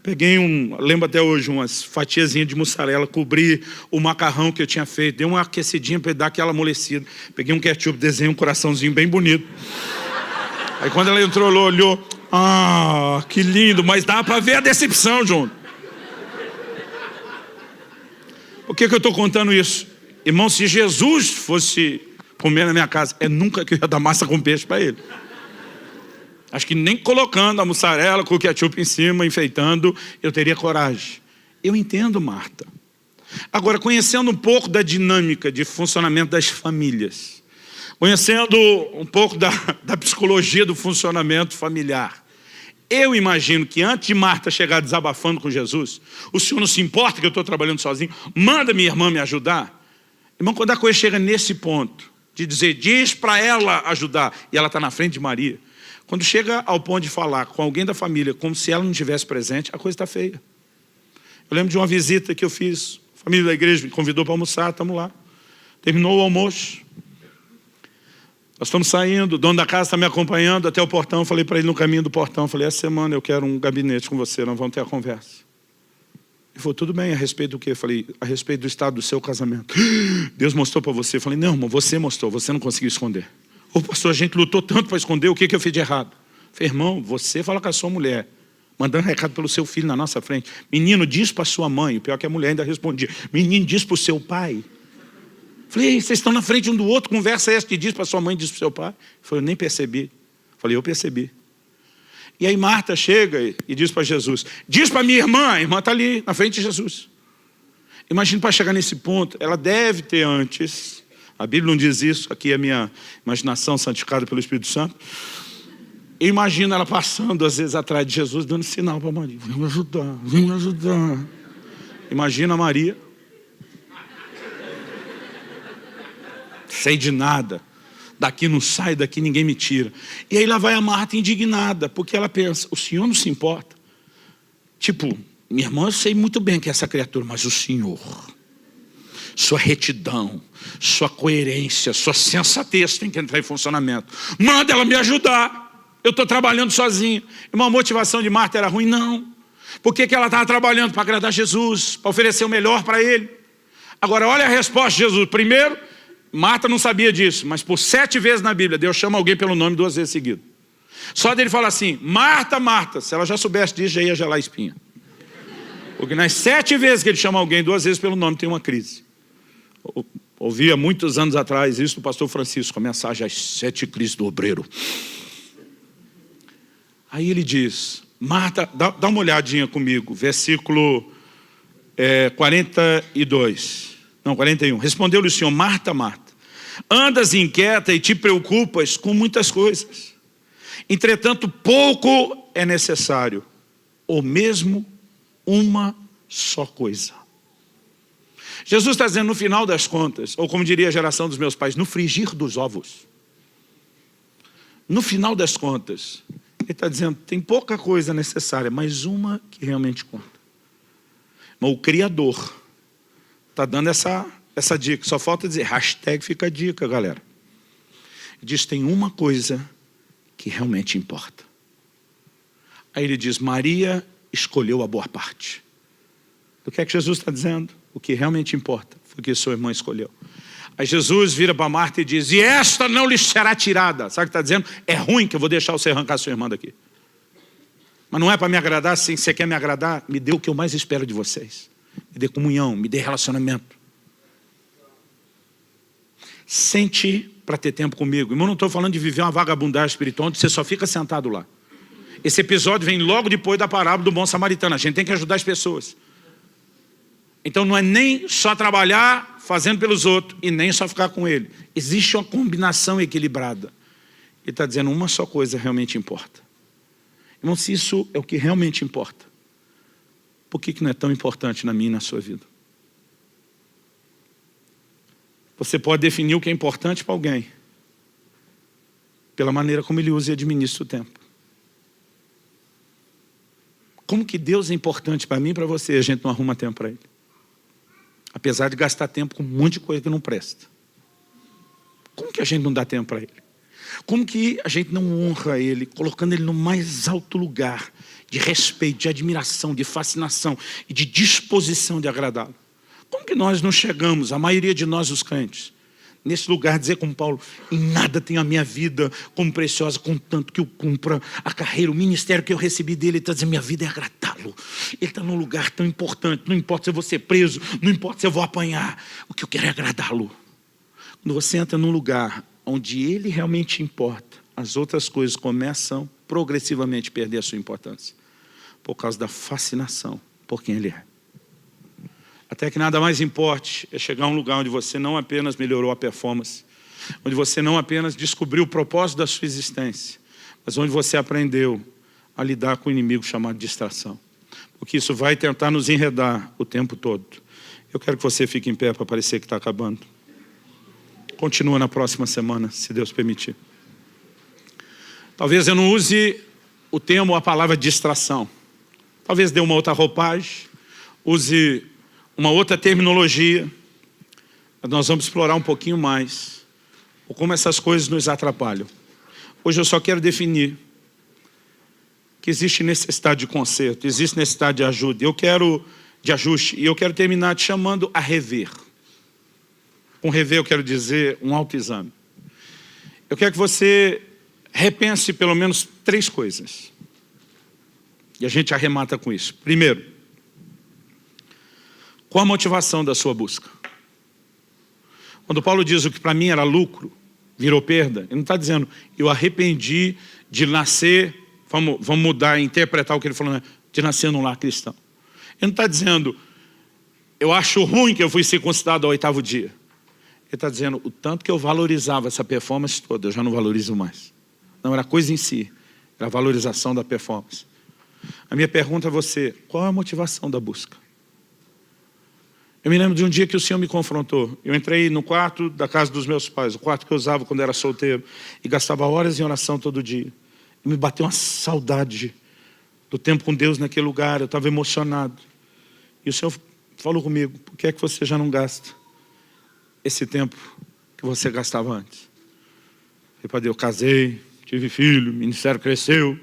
peguei lembro até hoje, umas fatiazinhas de mussarela, cobri o macarrão que eu tinha feito, dei uma aquecidinha para dar aquela amolecida. Peguei um ketchup, desenhei um coraçãozinho bem bonito. Aí quando ela entrou, ela olhou, que lindo, mas dá para ver a decepção, João. Por que eu estou contando isso? Irmão, se Jesus fosse comer na minha casa, nunca que eu ia dar massa com peixe para ele. Acho que nem colocando a mussarela com o ketchup em cima, enfeitando, eu teria coragem. Eu entendo, Marta. Agora, conhecendo um pouco da dinâmica de funcionamento das famílias, conhecendo um pouco da psicologia do funcionamento familiar, eu imagino que antes de Marta chegar desabafando com Jesus, o Senhor não se importa que eu estou trabalhando sozinho, manda minha irmã me ajudar. Irmão, quando a coisa chega nesse ponto, de dizer, diz para ela ajudar, e ela está na frente de Maria, quando chega ao ponto de falar com alguém da família, como se ela não estivesse presente, a coisa está feia. Eu lembro de uma visita que eu fiz, a família da igreja me convidou para almoçar, estamos lá. Terminou o almoço, nós estamos saindo, o dono da casa está me acompanhando até o portão, falei para ele no caminho do portão, falei, essa semana eu quero um gabinete com você, nós vamos ter a conversa. Ele falou, tudo bem, a respeito do quê? Eu falei, a respeito do estado do seu casamento. Deus mostrou para você. Eu falei, não, irmão, você mostrou, você não conseguiu esconder. Ô pastor, a gente lutou tanto para esconder, o que eu fiz de errado? Eu falei, irmão, você fala com a sua mulher, mandando recado pelo seu filho na nossa frente. Menino, diz para sua mãe, o pior é que a mulher ainda respondia, menino, diz para o seu pai. Eu falei, vocês estão na frente um do outro, conversa essa que diz para sua mãe, diz para o seu pai. Ele falou, eu nem percebi. Eu falei, eu percebi. E aí Marta chega e diz para Jesus, diz para minha irmã, a irmã está ali na frente de Jesus. Imagina, para chegar nesse ponto, ela deve ter antes, a Bíblia não diz isso, aqui é a minha imaginação santificada pelo Espírito Santo. Eu imagino ela passando às vezes atrás de Jesus, dando sinal para Maria, vem me ajudar, vem me ajudar. Imagina a Maria, sei de nada. Daqui não sai, daqui ninguém me tira. E aí lá vai a Marta indignada, porque ela pensa, o Senhor não se importa. Tipo, minha irmã, eu sei muito bem que é essa criatura, mas o Senhor, sua retidão, sua coerência, sua sensatez tem que entrar em funcionamento. Manda ela me ajudar. Eu estou trabalhando sozinho. Uma motivação de Marta era ruim? Não. Por que ela estava trabalhando? Para agradar Jesus, para oferecer o melhor para ele. Agora, olha a resposta de Jesus. Primeiro, Marta não sabia disso, mas por 7 vezes na Bíblia, Deus chama alguém pelo nome 2 vezes seguido. Só dele falar assim, Marta, Marta, se ela já soubesse disso, já ia gelar a espinha. Porque nas 7 vezes que ele chama alguém 2 vezes pelo nome, tem uma crise. Ouvia muitos anos atrás isso do pastor Francisco, a mensagem As 7 crises do obreiro. Aí ele diz, Marta, dá uma olhadinha comigo, versículo 42, não, 41. Respondeu-lhe o Senhor, Marta, Marta, andas inquieta e te preocupas com muitas coisas. Entretanto, pouco é necessário, ou mesmo uma só coisa. Jesus está dizendo, no final das contas, ou como diria a geração dos meus pais, no frigir dos ovos. No final das contas, ele está dizendo, tem pouca coisa necessária, mas uma que realmente conta. Mas o Criador está dando essa dica. Só falta dizer, hashtag fica a dica, galera. Diz, tem uma coisa que realmente importa. Aí ele diz, Maria escolheu a boa parte. O que é que Jesus está dizendo? O que realmente importa foi o que sua irmã escolheu. Aí Jesus vira para Marta e diz, e esta não lhe será tirada. Sabe o que está dizendo? É ruim que eu vou deixar você arrancar sua irmã daqui. Mas não é para me agradar. Se você quer me agradar, me dê o que eu mais espero de vocês. Me dê comunhão, me dê relacionamento. Sente para ter tempo comigo. Irmão, não estou falando de viver uma vagabundagem espiritual onde você só fica sentado lá. Esse episódio vem logo depois da parábola do bom samaritano. A gente tem que ajudar as pessoas. Então não é nem só trabalhar fazendo pelos outros e nem só ficar com ele. Existe uma combinação equilibrada. Ele está dizendo, uma só coisa realmente importa. Irmão, se isso é o que realmente importa, por que não é tão importante na minha e na sua vida? Você pode definir o que é importante para alguém pela maneira como ele usa e administra o tempo. Como que Deus é importante para mim e para você, a gente não arruma tempo para ele? Apesar de gastar tempo com um monte de coisa que não presta. Como que a gente não dá tempo para ele? Como que a gente não honra ele, colocando ele no mais alto lugar de respeito, de admiração, de fascinação e de disposição de agradá-lo? Como que nós não chegamos, a maioria de nós os crentes, nesse lugar, dizer como Paulo, em nada tenho a minha vida como preciosa, contanto que eu cumpra a carreira, o ministério que eu recebi dele. Ele está dizendo, minha vida é agradá-lo. Ele está num lugar tão importante, não importa se eu vou ser preso, não importa se eu vou apanhar, o que eu quero é agradá-lo. Quando você entra num lugar onde ele realmente importa, as outras coisas começam progressivamente a perder a sua importância, por causa da fascinação por quem ele é. Até que nada mais importe é chegar a um lugar onde você não apenas melhorou a performance, onde você não apenas descobriu o propósito da sua existência, mas onde você aprendeu a lidar com o inimigo chamado distração. Porque isso vai tentar nos enredar o tempo todo. Eu quero que você fique em pé para parecer que está acabando. Continua na próxima semana, se Deus permitir. Talvez eu não use o termo ou a palavra distração. Talvez dê uma outra roupagem, use uma outra terminologia. Nós vamos explorar um pouquinho mais como essas coisas nos atrapalham. Hoje eu só quero definir que existe necessidade de conserto, existe necessidade de ajuda, de ajuste, e eu quero terminar te chamando a rever. Com rever eu quero dizer um autoexame. Eu quero que você repense pelo menos 3 coisas. E a gente arremata com isso. Primeiro, qual a motivação da sua busca? Quando Paulo diz o que para mim era lucro, virou perda, ele não está dizendo, eu arrependi de nascer, vamos mudar, interpretar o que ele falou, né? De nascer num lar cristão. Ele não está dizendo, eu acho ruim que eu fui circuncidado ao 8º dia. Ele está dizendo, o tanto que eu valorizava essa performance toda, eu já não valorizo mais. Não era coisa em si, era a valorização da performance. A minha pergunta a você, qual é a motivação da busca? Eu me lembro de um dia que o Senhor me confrontou. Eu entrei no quarto da casa dos meus pais, o quarto que eu usava quando era solteiro, e gastava horas em oração todo dia. E me bateu uma saudade do tempo com Deus naquele lugar, eu estava emocionado. E o Senhor falou comigo, por que é que você já não gasta esse tempo que você gastava antes? Eu falei, eu casei, tive filho, o ministério cresceu.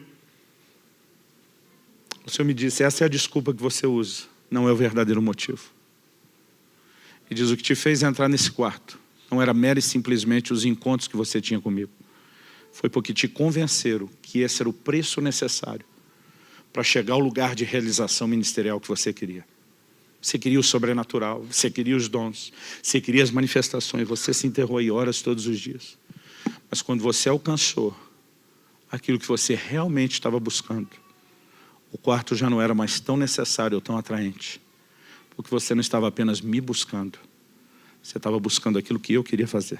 O Senhor me disse, essa é a desculpa que você usa, não é o verdadeiro motivo. E diz, o que te fez entrar nesse quarto não era mero e simplesmente os encontros que você tinha comigo. Foi porque te convenceram que esse era o preço necessário para chegar ao lugar de realização ministerial que você queria. Você queria o sobrenatural, você queria os dons, você queria as manifestações, você se enterrou aí horas todos os dias. Mas quando você alcançou aquilo que você realmente estava buscando, o quarto já não era mais tão necessário ou tão atraente. Porque você não estava apenas me buscando, você estava buscando aquilo que eu queria fazer,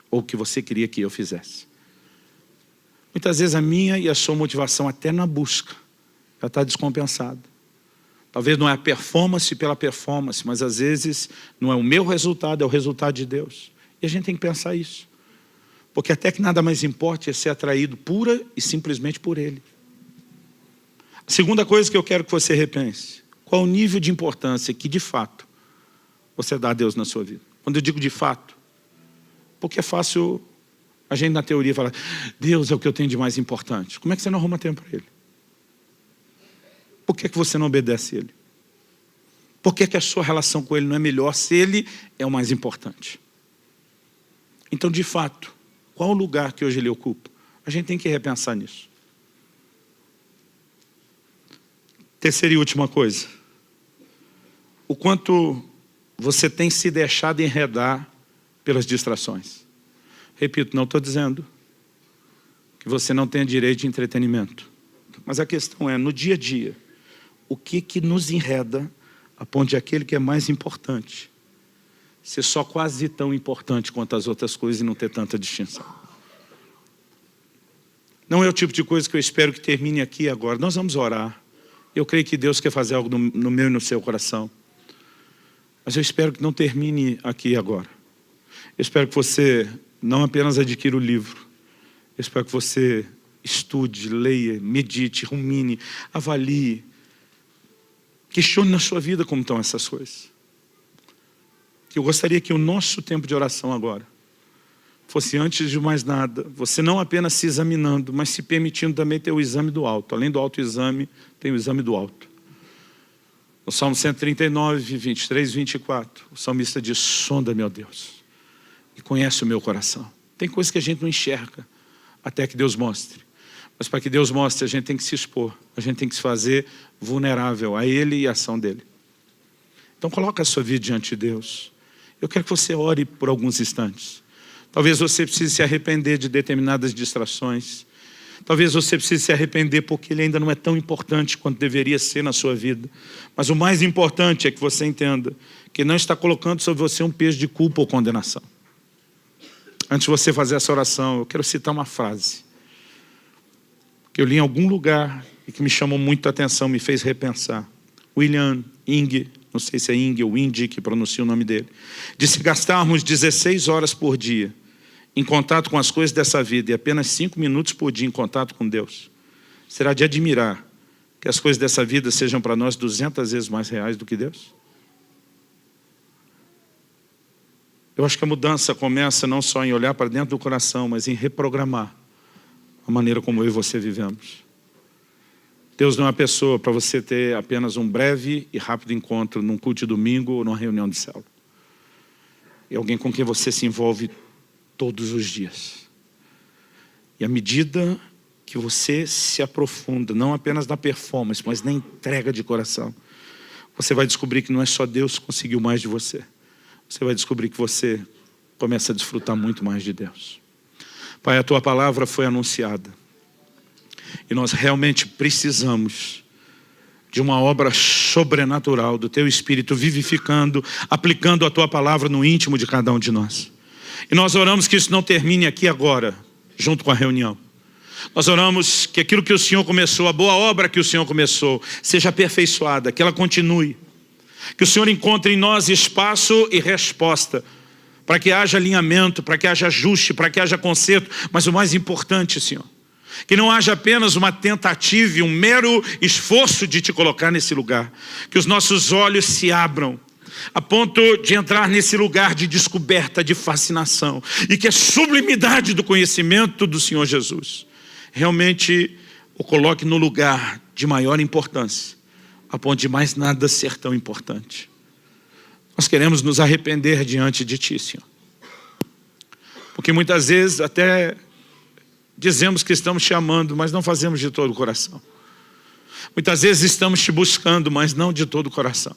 ou que você queria que eu fizesse. Muitas vezes a minha e a sua motivação até na busca já está descompensada. Talvez não é a performance pela performance, mas às vezes não é o meu resultado, é o resultado de Deus. E a gente tem que pensar isso. Porque até que nada mais importa é ser atraído pura e simplesmente por Ele. A segunda coisa que eu quero que você repense, qual Qual o nível de importância que, de fato, você dá a Deus na sua vida? Quando eu digo de fato, porque é fácil a gente, na teoria, falar: Deus é o que eu tenho de mais importante. Como é que você não arruma tempo para Ele? Por que você não obedece a Ele? Por que a sua relação com Ele não é melhor se Ele é o mais importante? Então, de fato, qual o lugar que hoje Ele ocupa? A gente tem que repensar nisso. Terceira e última coisa. O quanto você tem se deixado enredar pelas distrações. Repito, não estou dizendo que você não tenha direito de entretenimento. Mas a questão é, no dia a dia, o que nos enreda a ponto de aquele que é mais importante ser só quase tão importante quanto as outras coisas e não ter tanta distinção. Não é o tipo de coisa que eu espero que termine aqui agora. Nós vamos orar. Eu creio que Deus quer fazer algo no meu e no seu coração. Mas eu espero que não termine aqui agora. Eu espero que você não apenas adquira o livro. Eu espero que você estude, leia, medite, rumine, avalie. Questione na sua vida como estão essas coisas. Eu gostaria que o nosso tempo de oração agora fosse, antes de mais nada, você não apenas se examinando, mas se permitindo também ter o exame do alto. Além do autoexame, tem o exame do alto. No Salmo 139, 23, 24, o salmista diz: sonda-me, ó Deus, e conhece o meu coração. Tem coisas que a gente não enxerga até que Deus mostre. Mas para que Deus mostre, a gente tem que se expor. A gente tem que se fazer vulnerável a Ele e a ação dEle. Então coloca a sua vida diante de Deus. Eu quero que você ore por alguns instantes. Talvez você precise se arrepender de determinadas distrações. Talvez você precise se arrepender porque ele ainda não é tão importante quanto deveria ser na sua vida. Mas o mais importante é que você entenda que não está colocando sobre você um peso de culpa ou condenação. Antes de você fazer essa oração, eu quero citar uma frase que eu li em algum lugar e que me chamou muito a atenção, me fez repensar. William Ing, não sei se é Ing ou Indy que pronuncia o nome dele, disse: gastarmos 16 horas por dia em contato com as coisas dessa vida e apenas 5 minutos por dia em contato com Deus, será de admirar que as coisas dessa vida sejam para nós 200 vezes mais reais do que Deus? Eu acho que a mudança começa não só em olhar para dentro do coração, mas em reprogramar a maneira como eu e você vivemos. Deus não é uma pessoa para você ter apenas um breve e rápido encontro num culto de domingo ou numa reunião de célula. É alguém com quem você se envolve todos os dias. E à medida que você se aprofunda, não apenas na performance, mas na entrega de coração, você vai descobrir que não é só Deus que conseguiu mais de você. Você vai descobrir que você começa a desfrutar muito mais de Deus. Pai, a Tua palavra foi anunciada. E nós realmente precisamos de uma obra sobrenatural do Teu Espírito vivificando, aplicando a Tua palavra no íntimo de cada um de nós. E nós oramos que isso não termine aqui agora, junto com a reunião. Nós oramos que aquilo que o Senhor começou, a boa obra que o Senhor começou, seja aperfeiçoada, que ela continue. Que o Senhor encontre em nós espaço e resposta, para que haja alinhamento, para que haja ajuste, para que haja conserto. Mas o mais importante, Senhor, que não haja apenas uma tentativa e um mero esforço de Te colocar nesse lugar. Que os nossos olhos se abram a ponto de entrar nesse lugar de descoberta, de fascinação. E que a sublimidade do conhecimento do Senhor Jesus realmente o coloque no lugar de maior importância, a ponto de mais nada ser tão importante. Nós queremos nos arrepender diante de Ti, Senhor. Porque muitas vezes até dizemos que estamos Te amando, mas não fazemos de todo o coração. Muitas vezes estamos Te buscando, mas não de todo o coração.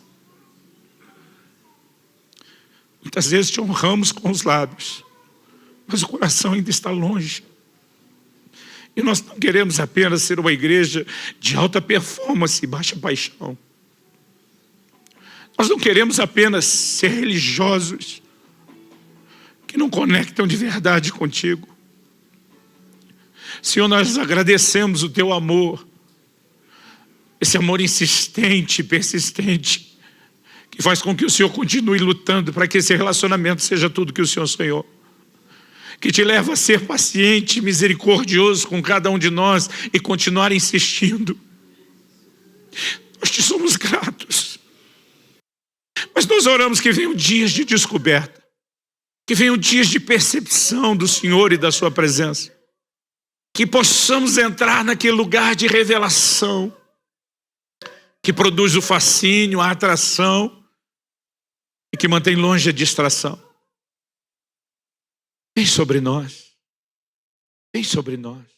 Muitas vezes Te honramos com os lábios, mas o coração ainda está longe. E nós não queremos apenas ser uma igreja de alta performance e baixa paixão. Nós não queremos apenas ser religiosos que não conectam de verdade contigo. Senhor, nós agradecemos o Teu amor, esse amor insistente, persistente, que faz com que o Senhor continue lutando para que esse relacionamento seja tudo que o Senhor sonhou. Que Te leva a ser paciente, misericordioso com cada um de nós e continuar insistindo. Nós Te somos gratos. nós oramos que venham dias de descoberta, que venham dias de percepção do Senhor e da sua presença, que possamos entrar naquele lugar de revelação, que produz o fascínio, a atração, e que mantém longe a distração. Vem sobre nós. Vem sobre nós.